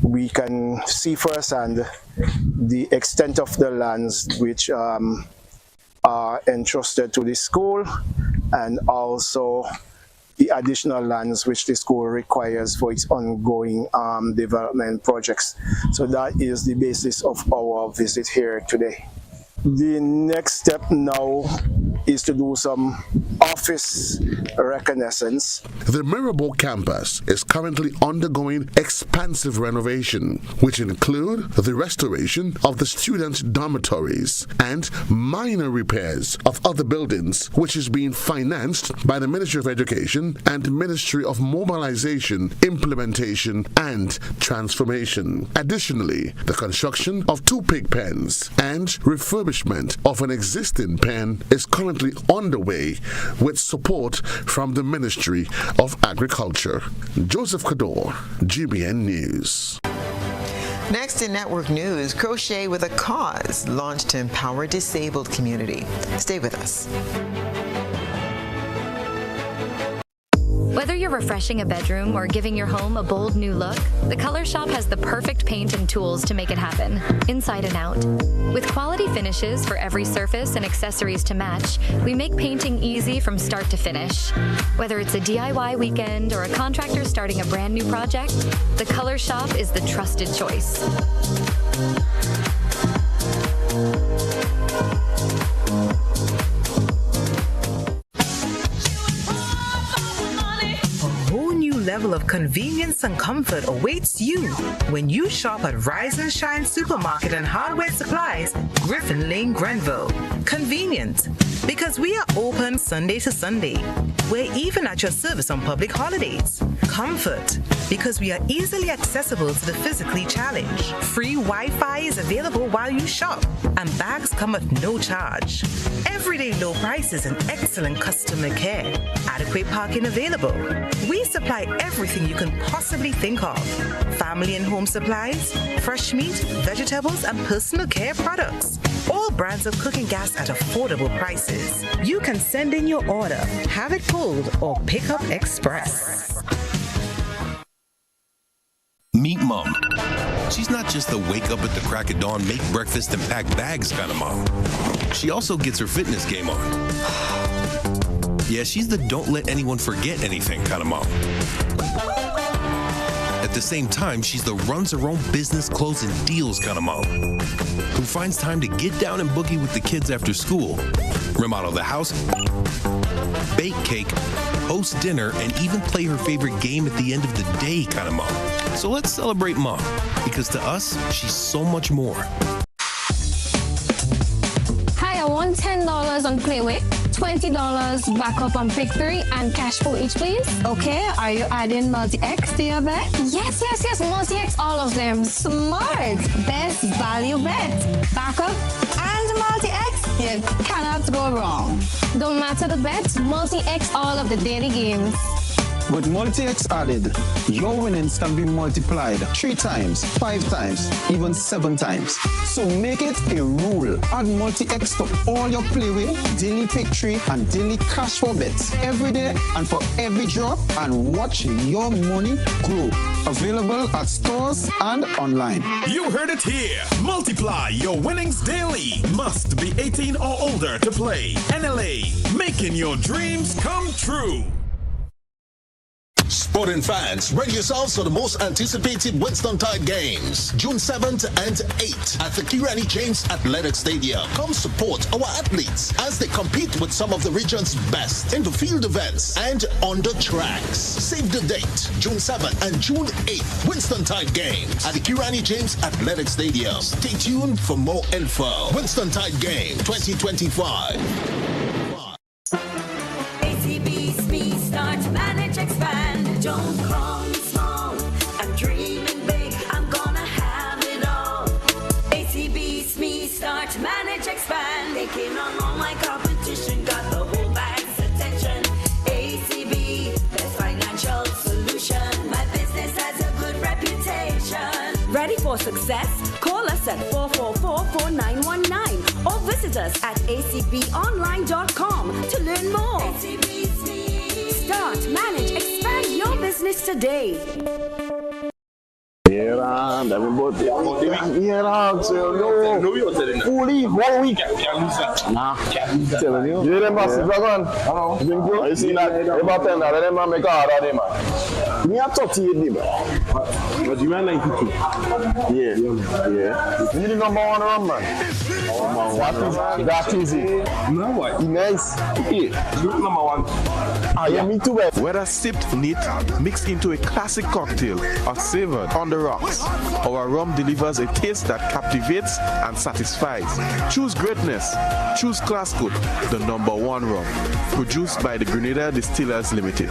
we can see firsthand the extent of the lands which are entrusted to the school, and also the additional lands which the school requires for its ongoing development projects. So that is the basis of our visit here today. The next step now is to do some office reconnaissance. The Mirabeau campus is currently undergoing expansive renovation, which include the restoration of the student dormitories and minor repairs of other buildings, which is being financed by the Ministry of Education and Ministry of Mobilization, Implementation and Transformation. Additionally, the construction of 2 pig pens and refurbishment of an existing pen is currently underway with support from the Ministry of Agriculture. Joseph Kador, GBN News. Next in network news, Crochet with a Cause launched to empower disabled community. Stay with us. Whether you're refreshing a bedroom or giving your home a bold new look, the Color Shop has the perfect paint and tools to make it happen, inside and out. With quality finishes for every surface and accessories to match, we make painting easy from start to finish. Whether it's a DIY weekend or a contractor starting a brand new project, the Color Shop is the trusted choice. Level of convenience and comfort awaits you when you shop at Rise and Shine Supermarket and Hardware Supplies, Griffin Lane, Grenville. Convenient, because we are open Sunday to Sunday. We're even at your service on public holidays. Comfort, because we are easily accessible to the physically challenged. Free Wi-Fi is available while you shop, and bags come at no charge. Everyday low prices and excellent customer care. Adequate parking available. We supply everything you can possibly think of. Family and home supplies, fresh meat, vegetables, and personal care products. All brands of cooking gas at affordable prices. You can send in your order, have it pulled, or pick up express. Meet Mom. She's not just the wake up at the crack of dawn, make breakfast, and pack bags kind of mom. She also gets her fitness game on. Yeah, she's the don't let anyone forget anything kind of mom. At the same time, she's the runs her own business, closing deals kind of mom, who finds time to get down and boogie with the kids after school, remodel the house, bake cake, host dinner, and even play her favorite game at the end of the day kind of mom. So let's celebrate mom, because to us, she's so much more. Hi, I want $10 on Playway, $20 backup on Pick 3, and cash for each, please. Okay, are you adding multi-X to your bet? Yes, multi-X, all of them. Smart. Best value bet. Backup and multi-X. You cannot go wrong. Don't matter the bet, multi-X all of the daily games. With multi-X added, your winnings can be multiplied 3 times, 5 times, even 7 times. So make it a rule. Add multi-X to all your Playway, daily Pick 3, and daily cash for bets every day and for every drop, and watch your money grow. Available at stores and online. You heard it here. Multiply your winnings daily. Must be 18 or older to play. NLA, making your dreams come true. Sporting fans, ready yourselves for the most anticipated Winston-Tide Games, June 7th and 8th at the Kirani James Athletic Stadium. Come support our athletes as they compete with some of the region's best in the field events and on the tracks. Save the date, June 7th and June 8th, Winston-Tide Games at the Kirani James Athletic Stadium. Stay tuned for more info. Winston-Tide Game 2025. Start, manage, expand. Don't call me small. I'm dreaming big. I'm gonna have it all. ACB's me. Start, manage, expand. Taking on all my competition. Got the whole bag's attention. ACB, best financial solution. My business has a good reputation. Ready for success? Call us at 444-4919 or visit us at acbonline.com to learn more. ACB's me. Start, manage, expand your business today. Yeah, everybody. Yeah, so no. Fully 1 week. Nah. Telling you. Yeah, them massive dragon. Hello. You see that? About 10 that them man make a hard day, man. Me a 38 day, man. But you man 92. Yeah. You need the number 1 run, man. That easy. No what? Nice. Yeah. You number 1. Ah, yeah, me too, man. Whether sipped neat, mixed into a classic cocktail, or savored on the rocks, our rum delivers a taste that captivates and satisfies. Choose greatness. Choose Classcoat, the number 1 rum. Produced by the Grenada Distillers Limited.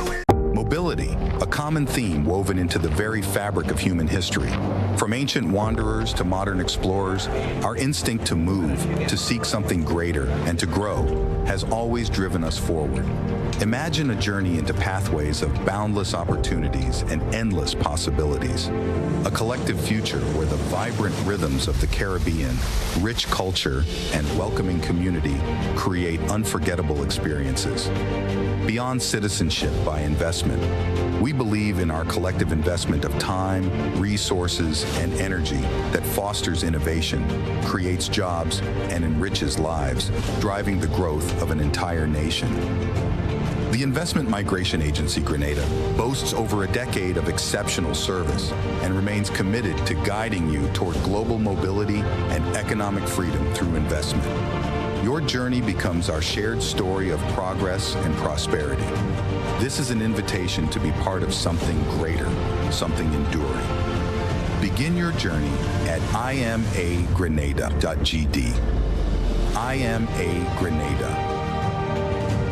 Mobility, a common theme woven into the very fabric of human history. From ancient wanderers to modern explorers, our instinct to move, to seek something greater, and to grow has always driven us forward. Imagine a journey into pathways of boundless opportunities and endless possibilities. A collective future where the vibrant rhythms of the Caribbean, rich culture, and welcoming community create unforgettable experiences. Beyond citizenship by investment, we believe in our collective investment of time, resources, and energy that fosters innovation, creates jobs, and enriches lives, driving the growth of an entire nation. The Investment Migration Agency Grenada boasts over a decade of exceptional service and remains committed to guiding you toward global mobility and economic freedom through investment. Your journey becomes our shared story of progress and prosperity. This is an invitation to be part of something greater, something enduring. Begin your journey at imagrenada.gd. IMA Grenada.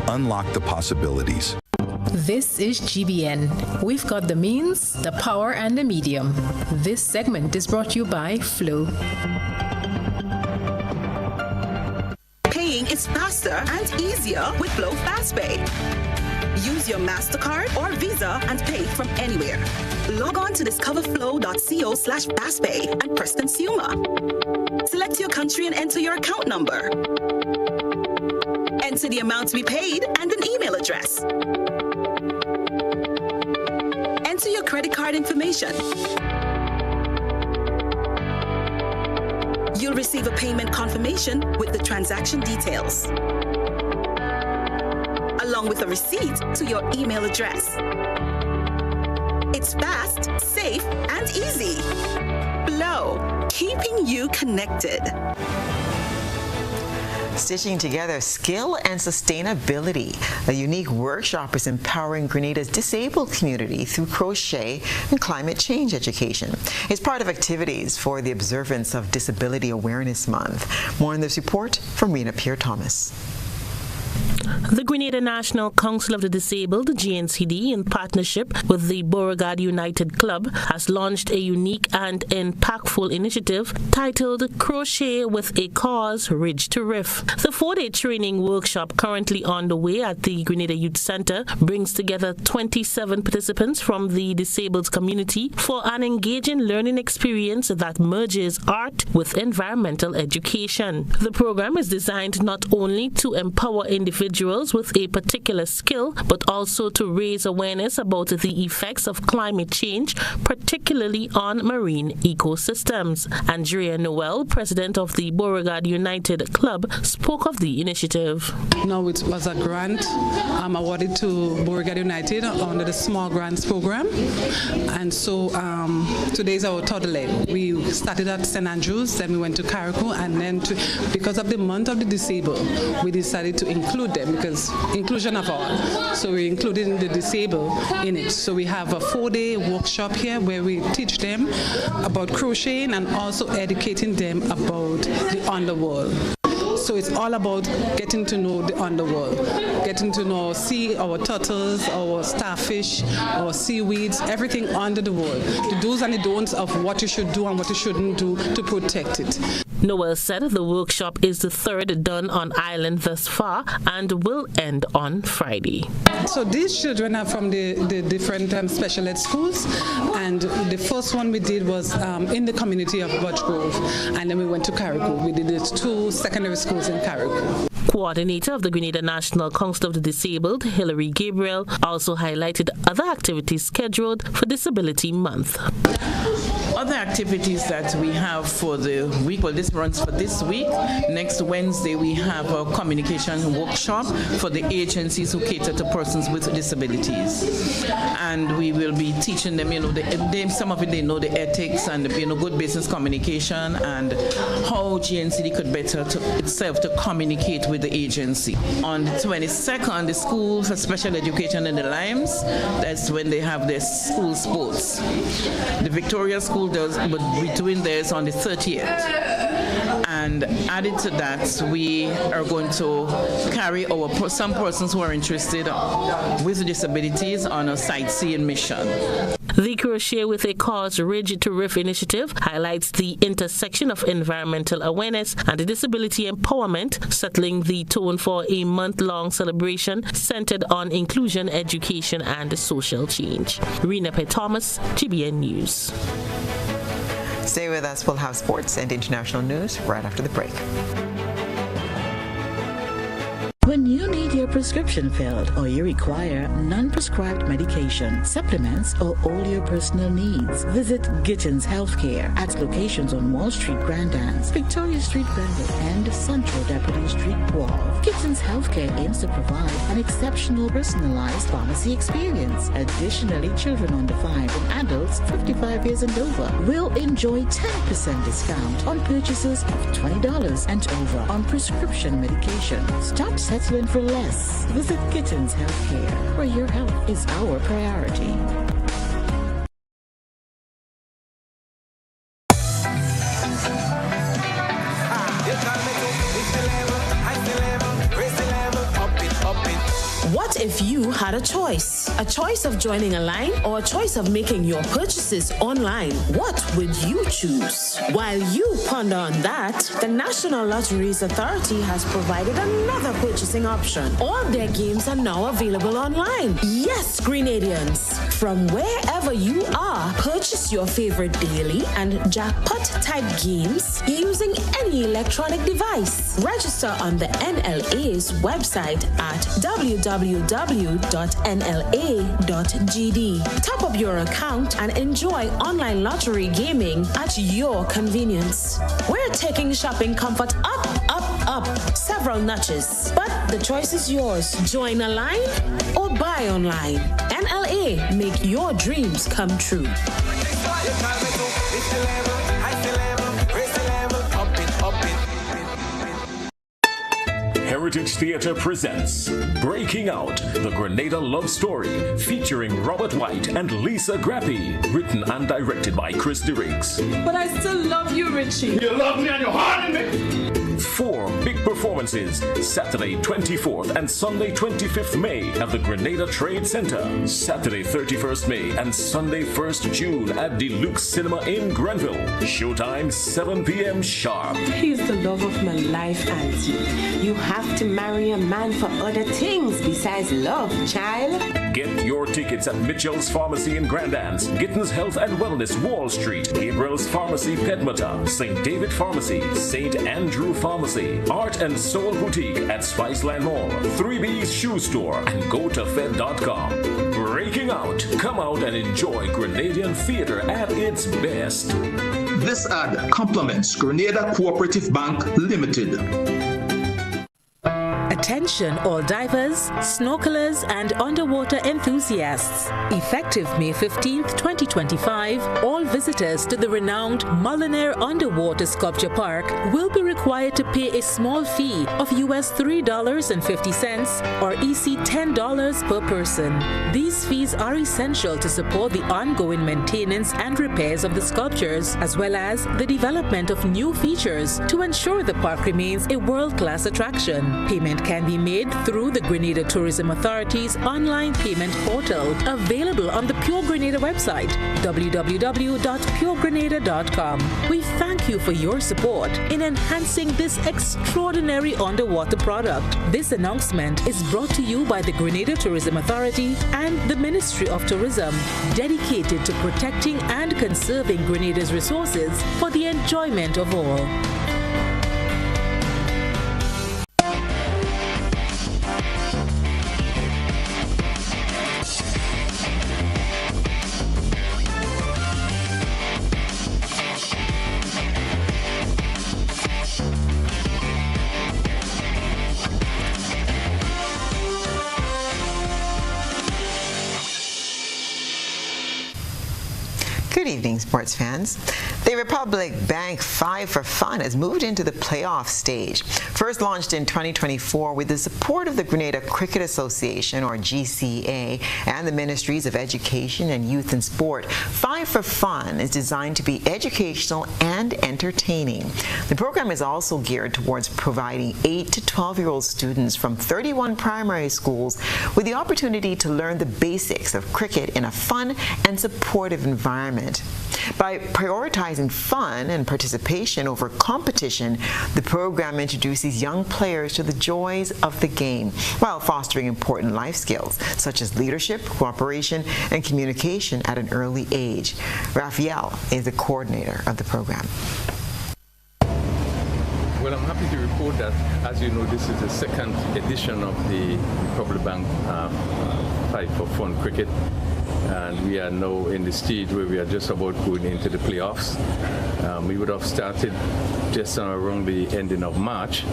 Unlock the possibilities. This is GBN. We've got the means, the power, and the medium. This segment is brought to you by Flow. Paying is faster and easier with Flow FastPay. Use your MasterCard or Visa and pay from anywhere. Log on to discoverflow.co/fastpay and press Consumer. Select your country and enter your account number. Enter the amount to be paid and an email address. Enter your credit card information. You'll receive a payment confirmation with the transaction details, along with a receipt to your email address. It's fast, safe, and easy. Flow, keeping you connected. Stitching together skill and sustainability. A unique workshop is empowering Grenada's disabled community through crochet and climate change education. It's part of activities for the observance of Disability Awareness Month. More on this report from Rena Pierre-Thomas. The Grenada National Council of the Disabled, GNCD, in partnership with the Beauregard United Club, has launched a unique and impactful initiative titled Crochet with a Cause, Ridge to Riff. The 4-day training workshop currently on the way at the Grenada Youth Center brings together 27 participants from the disabled community for an engaging learning experience that merges art with environmental education. The program is designed not only to empower individuals with a particular skill, but also to raise awareness about the effects of climate change, particularly on marine ecosystems. Andrea Noel, president of the Beauregard United Club, spoke of the initiative. No, it was a grant awarded to Beauregard United under the Small Grants Program. And so today is our third leg. We started at St. Andrews, then we went to Carriacou, and then because of the month of the disabled, we decided to include them because inclusion of all. So we're including the disabled in it. So we have a 4-day workshop here where we teach them about crocheting and also educating them about the underworld. So it's all about getting to know the underworld, getting to see our turtles, our starfish, our seaweeds, everything under the world, the do's and the don'ts of what you should do and what you shouldn't do to protect it. Noel said the workshop is the third done on island thus far and will end on Friday. So these children are from the different special ed schools, and the first one we did was in the community of Birch Grove, and then we went to Carriacou. We did it 2 secondary schools in Carriacou. Coordinator of the Grenada National Council of the Disabled, Hilary Gabriel, also highlighted other activities scheduled for Disability Month. Other activities that we have for the week, well, this runs for this week. Next Wednesday, we have a communication workshop for the agencies who cater to persons with disabilities. And we will be teaching them, some of it they know the ethics and, good business communication and how GNCD could better itself to communicate with the agency. On the 22nd, the School for Special Education in the Limes, that's when they have their school sports. The Victoria School does, but we're doing theirs on the 30th. And added to that, we are going to carry some persons who are interested with disabilities on a sightseeing mission. The Crochet with a Cause Ridge to Riff initiative highlights the intersection of environmental awareness and disability empowerment, settling the tone for a month-long celebration centered on inclusion, education, and social change. Rena Thomas, GBN News. Stay with us. We'll have sports and international news right after the break. When you need your prescription filled or you require non-prescribed medication, supplements, or all your personal needs, visit Gittins Healthcare at locations on Wall Street, Grandans, Victoria Street, Granville, and Central Deputy Street, Wall. Gittins Healthcare aims to provide an exceptional personalized pharmacy experience. Additionally, children under 5 and adults 55 years and over will enjoy 10% discount on purchases of $20 and over on prescription medication. Stop settling for less. Visit Gittins Healthcare, where your health is our priority. What if you had a choice? A choice of joining a line or a choice of making your purchases online? What would you choose? While you ponder on that, the National Lotteries Authority has provided another purchasing option. All their games are now available online. Yes, Grenadians, from wherever you are, purchase your favorite daily and jackpot-type games using any electronic device. Register on the NLA's website at www.nla.gd. Top up your account and enjoy online lottery gaming at your convenience. We're taking shopping comfort up several notches. But the choice is yours. Join a line or buy online. NLA, make your dreams come true. Heritage Theatre presents Breaking Out, the Grenada Love Story, featuring Robert White and Lisa Grappi, written and directed by Chris DeRiggs. But I still love you, Richie. You love me and you're hard in me. 4 big performances, Saturday 24th and Sunday 25th May at the Grenada Trade Center, Saturday 31st May and Sunday 1st June at Deluxe Cinema in Grenville. Showtime 7 p.m. sharp. He's the love of my life, Auntie. You have to marry a man for other things besides love, child. Get your tickets at Mitchell's Pharmacy in Grand Anse, Gittins Health and Wellness Wall Street, Gabriel's Pharmacy Pedmata, St. David Pharmacy, St. Andrew Pharmacy, Art and Soul Boutique at Spiceland Mall, 3B's Shoe Store, and GoToFed.com. Breaking Out. Come out and enjoy Grenadian theater at its best. This ad complements Grenada Cooperative Bank Limited. Attention all divers, snorkelers and underwater enthusiasts. Effective May 15th, 2025, all visitors to the renowned Mullinaire Underwater Sculpture Park will be required to pay a small fee of US $3.50 or EC $10 per person. These fees are essential to support the ongoing maintenance and repairs of the sculptures, as well as the development of new features to ensure the park remains a world-class attraction. Payment can be made through the Grenada Tourism Authority's online payment portal, available on the Pure Grenada website, www.puregrenada.com. We thank you for your support in enhancing this extraordinary underwater product. This announcement is brought to you by the Grenada Tourism Authority and the Ministry of Tourism, dedicated to protecting and conserving Grenada's resources for the enjoyment of all. Good evening, sports fans. The Republic Bank 5 for Fun has moved into the playoff stage. First launched in 2024 with the support of the Grenada Cricket Association, or GCA, and the Ministries of Education and Youth and Sport, 5 for Fun is designed to be educational and entertaining. The program is also geared towards providing 8 to 12-year-old students from 31 primary schools with the opportunity to learn the basics of cricket in a fun and supportive environment. By prioritizing fun and participation over competition, the program introduces young players to the joys of the game while fostering important life skills such as leadership, cooperation, and communication at an early age. Raphael is the coordinator of the program. Well, I'm happy to report that, as you know, this is the second edition of the Republic Bank 5 for Fun Cricket. And we are now in the stage where we are just about going into the playoffs. We would have started just around the ending of March.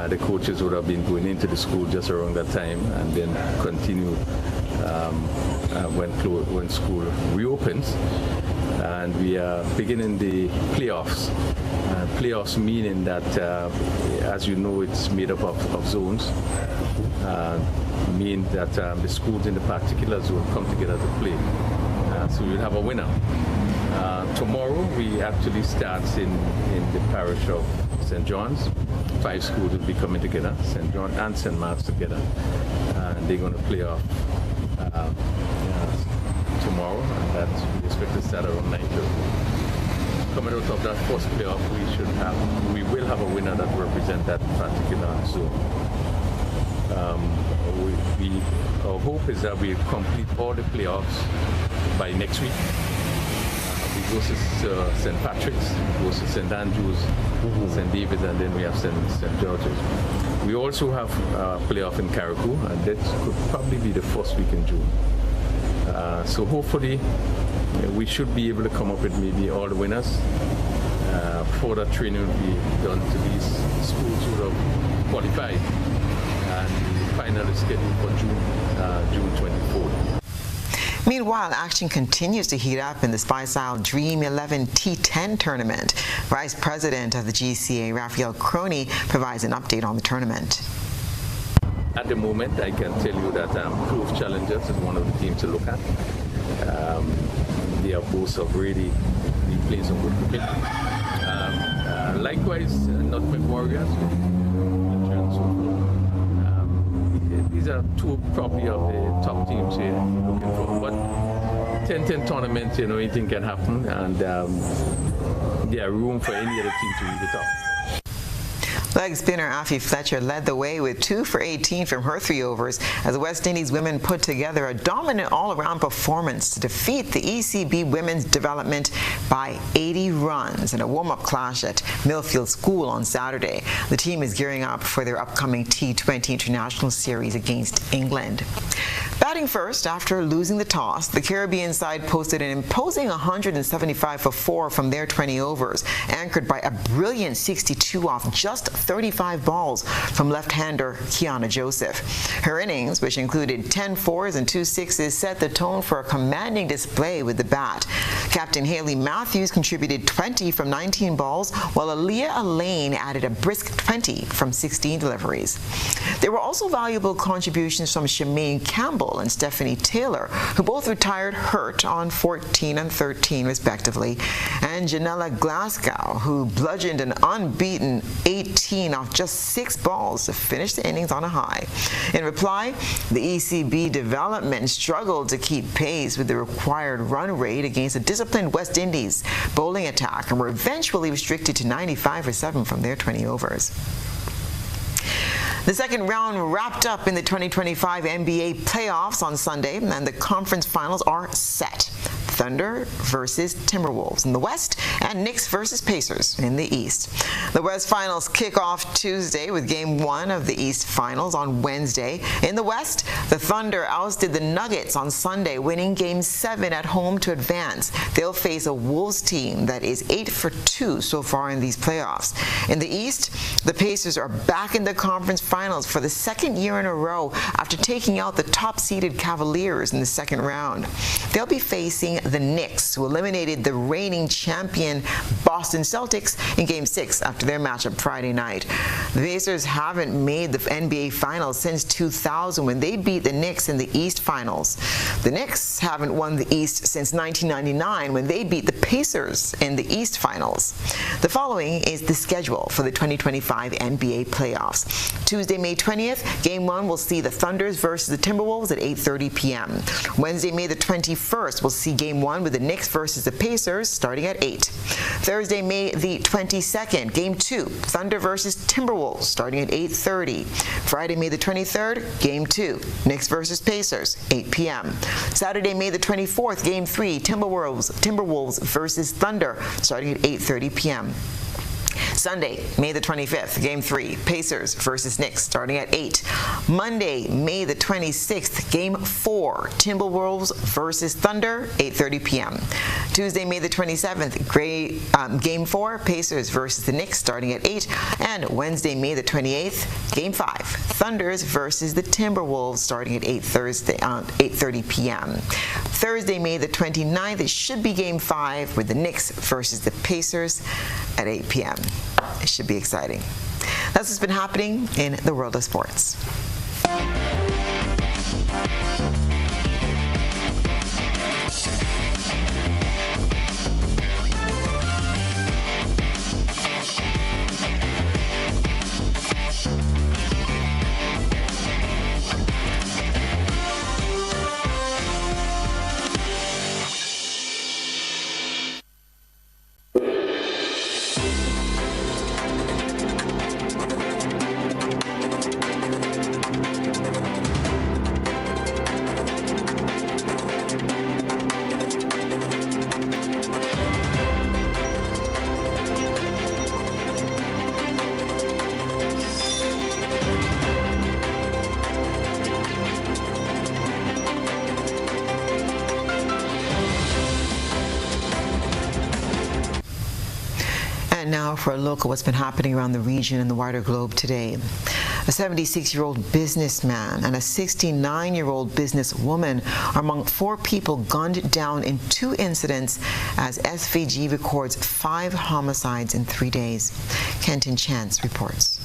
The coaches would have been going into the school just around that time and then continue when school reopens. And we are beginning the playoffs. Playoffs meaning that, as you know, it's made up of zones. Mean that the schools in the particular zone come together to play. So we'll have a winner. Tomorrow we actually start in the parish of St. John's. 5 schools will be coming together, St. John and St. Mark's together. And they're going to play off tomorrow, and that we expect to start around 9:30. Coming out of that first playoff, we will have a winner that represents that particular zone. Our hope is that we complete all the playoffs by next week. We go to St. Patrick's, we go to St. Andrews, St. David's, and then we have St. George's. We also have a playoff in Carriacou, and that could probably be the first week in June. So hopefully we should be able to come up with maybe all the winners. Further training will be done to these schools who have qualified. And the final is scheduled for June 24th. Meanwhile, action continues to heat up in the Spice Isle Dream 11 T10 tournament. Vice President of the GCA, Raphael Croney, provides an update on the tournament. At the moment, I can tell you that Clove Challengers is one of the teams to look at. They are both of really playing some good cricket. Likewise, Nutmeg Warriors. These are two probably of the top teams here looking for. But 10-10 tournament, anything can happen, and there are room for any other team to reach the top. Leg spinner Afi Fletcher led the way with 2 for 18 from her 3 overs as the West Indies women put together a dominant all-around performance to defeat the ECB Women's Development by 80 runs in a warm-up clash at Millfield School on Saturday. The team is gearing up for their upcoming T20 International Series against England. Batting first after losing the toss, the Caribbean side posted an imposing 175 for 4 from their 20 overs, anchored by a brilliant 62 off just 35 balls from left-hander Kiana Joseph. Her innings, which included 10 fours and 2 sixes, set the tone for a commanding display with the bat. Captain Haley Matthews contributed 20 from 19 balls, while Aaliyah Elaine added a brisk 20 from 16 deliveries. There were also valuable contributions from Shemaine Campbell and Stephanie Taylor, who both retired hurt on 14 and 13 respectively, and Janella Glasgow, who bludgeoned an unbeaten 18 off just 6 balls to finish the innings on a high. In reply, the ECB Development struggled to keep pace with the required run rate against a disciplined West Indies bowling attack and were eventually restricted to 95 for 7 from their 20 overs. The second round wrapped up in the 2025 NBA playoffs on Sunday, and the conference finals are set. Thunder versus Timberwolves in the West, and Knicks versus Pacers in the East. The West Finals kick off Tuesday with Game 1 of the East Finals on Wednesday. In the West, the Thunder ousted the Nuggets on Sunday, winning Game 7 at home to advance. They'll face a Wolves team that is 8 for 2 so far in these playoffs. In the East, the Pacers are back in the conference finals for the second year in a row after taking out the top-seeded Cavaliers in the second round. They'll be facing the Knicks, who eliminated the reigning champion Boston Celtics in Game 6 after their matchup Friday night. The Pacers haven't made the NBA Finals since 2000 when they beat the Knicks in the East Finals. The Knicks haven't won the East since 1999 when they beat the Pacers in the East Finals. The following is the schedule for the 2025 NBA playoffs. Tuesday, May 20th, Game 1 will see the Thunders versus the Timberwolves at 8:30 p.m. Wednesday, May the 21st, we'll see Game 1 with the Knicks versus the Pacers starting at 8. Thursday, May the 22nd, Game 2, Thunder versus Timberwolves starting at 8:30. Friday, May the 23rd, Game 2, Knicks versus Pacers, 8 p.m. Saturday, May the 24th, Game 3, Timberwolves versus Thunder starting at 8:30 p.m. Sunday, May the 25th, Game 3, Pacers versus Knicks, starting at 8. Monday, May the 26th, Game 4, Timberwolves versus Thunder, 8:30 p.m. Tuesday, May the 27th, Game 4, Pacers versus the Knicks, starting at 8. And Wednesday, May the 28th, Game 5, Thunders versus the Timberwolves, starting at 8:30 p.m. Thursday, May the 29th, it should be Game 5 with the Knicks versus the Pacers at 8 p.m. It should be exciting. That's what's been happening in the world of sports. And now for a look at what's been happening around the region and the wider globe today. A 76-year-old businessman and a 69-year-old businesswoman are among 4 people gunned down in 2 incidents as SVG records 5 homicides in 3 days. Kenton Chance reports.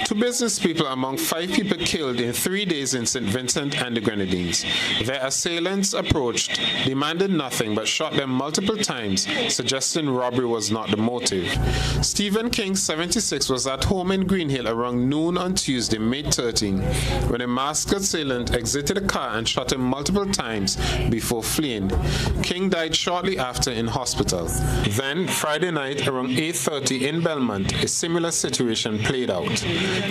Two business people among 5 people killed in 3 days in St. Vincent and the Grenadines. Their assailants approached, demanded nothing but shot them multiple times, suggesting robbery was not the motive. Stephen King, 76, was at home in Greenhill around noon on Tuesday, May 13, when a masked assailant exited a car and shot him multiple times before fleeing. King died shortly after in hospital. Then, Friday night around 8:30 in Belmont, a similar situation played out.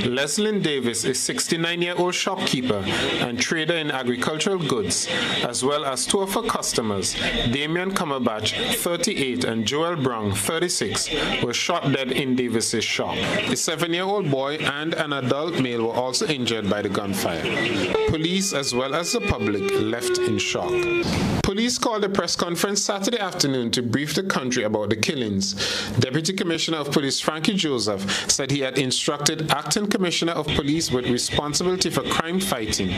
Leslyn Davis, a 69-year-old shopkeeper and trader in agricultural goods, as well as 2 of her customers, Damian Cumberbatch, 38, and Joel Brown, 36, were shot dead in Davis's shop. A 7-year-old boy and an adult male were also injured by the gunfire. Police, as well as the public, left in shock. Police called a press conference Saturday afternoon to brief the country about the killings. Deputy Commissioner of Police Frankie Joseph said he had instructed Acting Commissioner of Police with responsibility for crime fighting,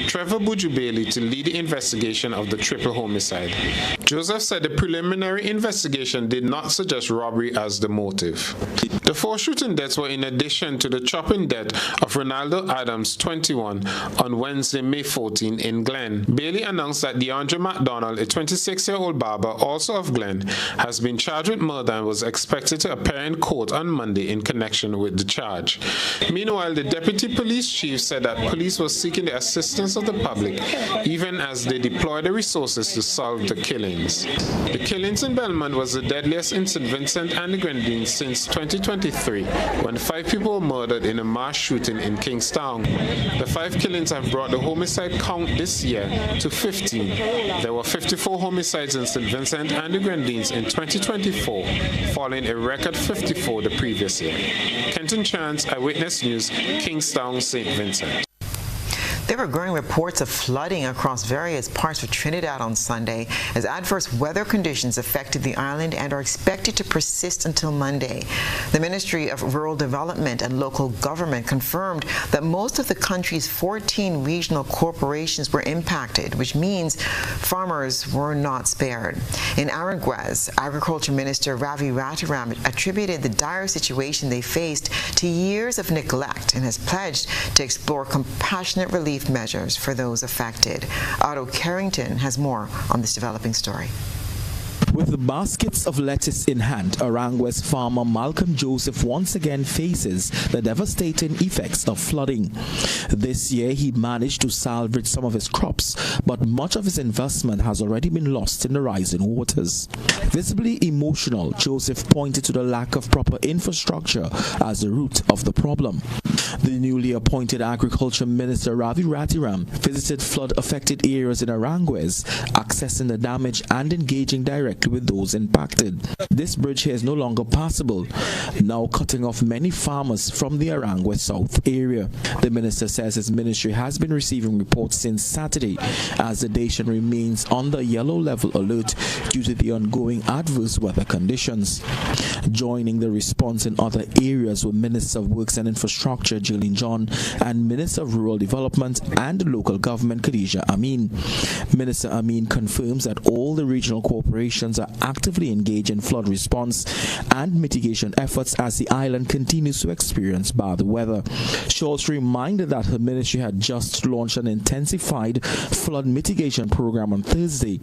Trevor Buju-Bailey, to lead the investigation of the triple homicide. Joseph said the preliminary investigation did not suggest robbery as the motive. The 4 shooting deaths were in addition to the chopping death of Ronaldo Adams, 21, on Wednesday, May 14 in Glen. Bailey announced that DeAndre McDonald, a 26-year-old barber, also of Glen, has been charged with murder and was expected to appear in court on Monday in connection with the charge. Meanwhile, the deputy police chief said that police was seeking the assistance of the public, even as they deployed the resources to solve the killings. The killings in Belmont was the deadliest in St. Vincent and the Grenadines since 2023, when 5 people were murdered in a mass shooting in Kingstown. The 5 killings have brought the homicide count this year to 15. There were 54 homicides in St. Vincent and the Grenadines in 2024, following a record 54 the previous year. Kenton Chance, Eyewitness News, Kingstown, St. Vincent. There were growing reports of flooding across various parts of Trinidad on Sunday as adverse weather conditions affected the island and are expected to persist until Monday. The Ministry of Rural Development and Local Government confirmed that most of the country's 14 regional corporations were impacted, which means farmers were not spared. In Aranguez, Agriculture Minister Ravi Ratiram attributed the dire situation they faced to years of neglect and has pledged to explore compassionate relief measures for those affected. Otto Carrington has more on this developing story. With the baskets of lettuce in hand, Aranguez farmer Malcolm Joseph once again faces the devastating effects of flooding. This year, he managed to salvage some of his crops, but much of his investment has already been lost in the rising waters. Visibly emotional, Joseph pointed to the lack of proper infrastructure as the root of the problem. The newly appointed Agriculture Minister Ravi Ratiram visited flood-affected areas in Aranguez, assessing the damage and engaging directly with those impacted. This bridge here is no longer passable, now cutting off many farmers from the Aranguez South area. The minister says his ministry has been receiving reports since Saturday as the nation remains on the yellow level alert due to the ongoing adverse weather conditions. Joining the response in other areas were Minister of Works and Infrastructure Jillian John and Minister of Rural Development and Local Government Khadija Amin. Minister Amin confirms that all the regional corporations are actively engaged in flood response and mitigation efforts as the island continues to experience bad weather. She also reminded that her ministry had just launched an intensified flood mitigation program on Thursday,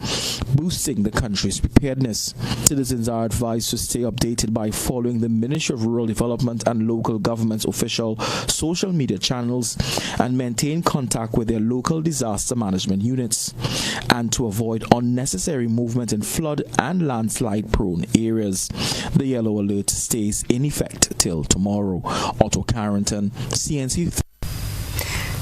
boosting the country's preparedness. Citizens are advised to stay updated by following the Ministry of Rural Development and Local Government's official social media channels and maintain contact with their local disaster management units, and to avoid unnecessary movement in flood and landslide-prone areas. The yellow alert stays in effect till tomorrow. Otto Carrington, CNC.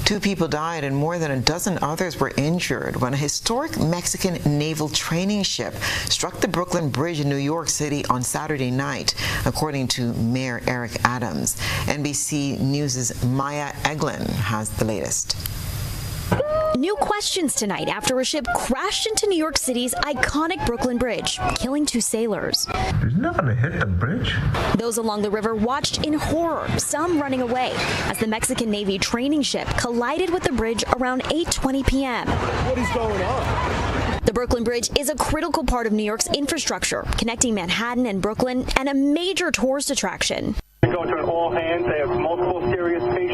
2 people died and more than a dozen others were injured when a historic Mexican naval training ship struck the Brooklyn Bridge in New York City on Saturday night, according to Mayor Eric Adams. NBC News' Maya Eglin has the latest. New questions tonight after a ship crashed into New York City's iconic Brooklyn Bridge, killing 2 sailors. It's not going to hit the bridge. Those along the river watched in horror, some running away, as the Mexican Navy training ship collided with the bridge around 8:20 p.m. What is going on? The Brooklyn Bridge is a critical part of New York's infrastructure, connecting Manhattan and Brooklyn, and a major tourist attraction. Going to an all hands. They have multiple serious patients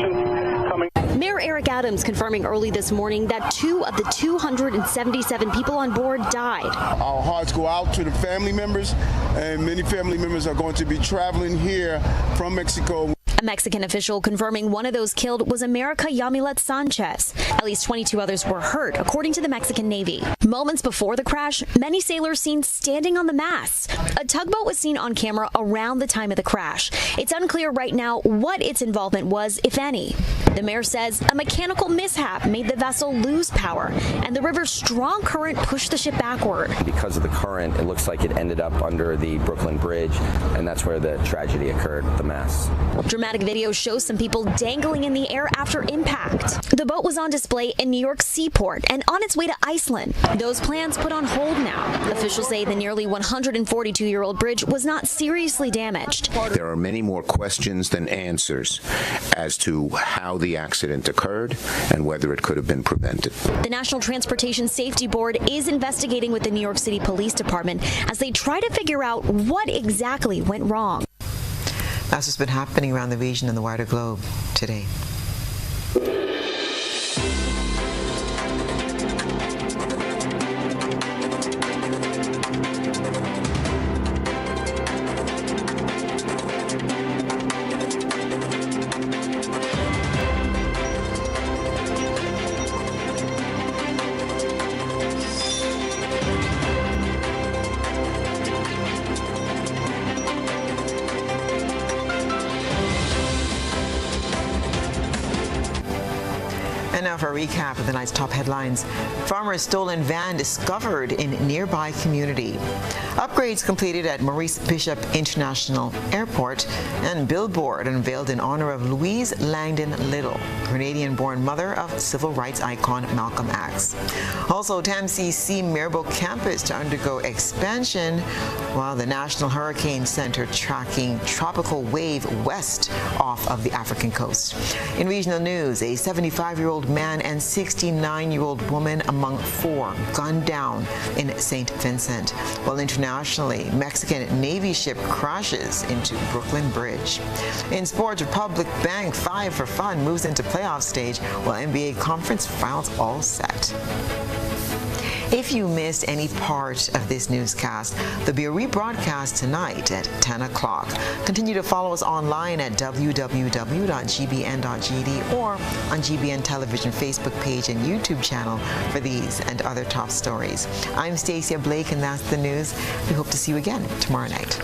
Mayor Eric Adams confirming early this morning that 2 of the 277 people on board died. Our hearts go out to the family members, and many family members are going to be traveling here from Mexico. A Mexican official confirming one of those killed was America Yamilet Sanchez. At least 22 others were hurt, according to the Mexican Navy. Moments before the crash, many sailors seen standing on the mast. A tugboat was seen on camera around the time of the crash. It's unclear right now what its involvement was, if any. The mayor says a mechanical mishap made the vessel lose power, and the river's strong current pushed the ship backward. Because of the current, it looks like it ended up under the Brooklyn Bridge, and that's where the tragedy occurred, the mast. Dramatic video shows some people dangling in the air after impact. The boat was on display in New York Seaport and on its way to Iceland. Those plans put on hold now. Officials say the nearly 142-year-old bridge was not seriously damaged. There are many more questions than answers as to how the accident occurred and whether it could have been prevented. The National Transportation Safety Board is investigating with the New York City Police Department as they try to figure out what exactly went wrong. That's what's been happening around the region and the wider globe today. And now for a recap of the night's top headlines. Farmer's stolen van discovered in nearby community. Upgrades completed at Maurice Bishop International Airport, and billboard unveiled in honor of Louise Langdon Little, Grenadian-born mother of civil rights icon Malcolm X. Also, TAMCC Mirabel campus to undergo expansion, while the National Hurricane Center tracking tropical wave west off of the African coast. In regional news, a 75-year-old man and 69-year-old woman among 4 gunned down in St. Vincent, while internationally, Mexican Navy ship crashes into Brooklyn Bridge. In sports, Republic Bank 5 for Fun moves into playoff stage, while NBA conference finals all set. If you missed any part of this newscast, there'll be a rebroadcast tonight at 10 o'clock. Continue to follow us online at www.gbn.gd or on GBN Television Facebook page and YouTube channel for these and other top stories. I'm Stasia Blake, and that's the news. We hope to see you again tomorrow night.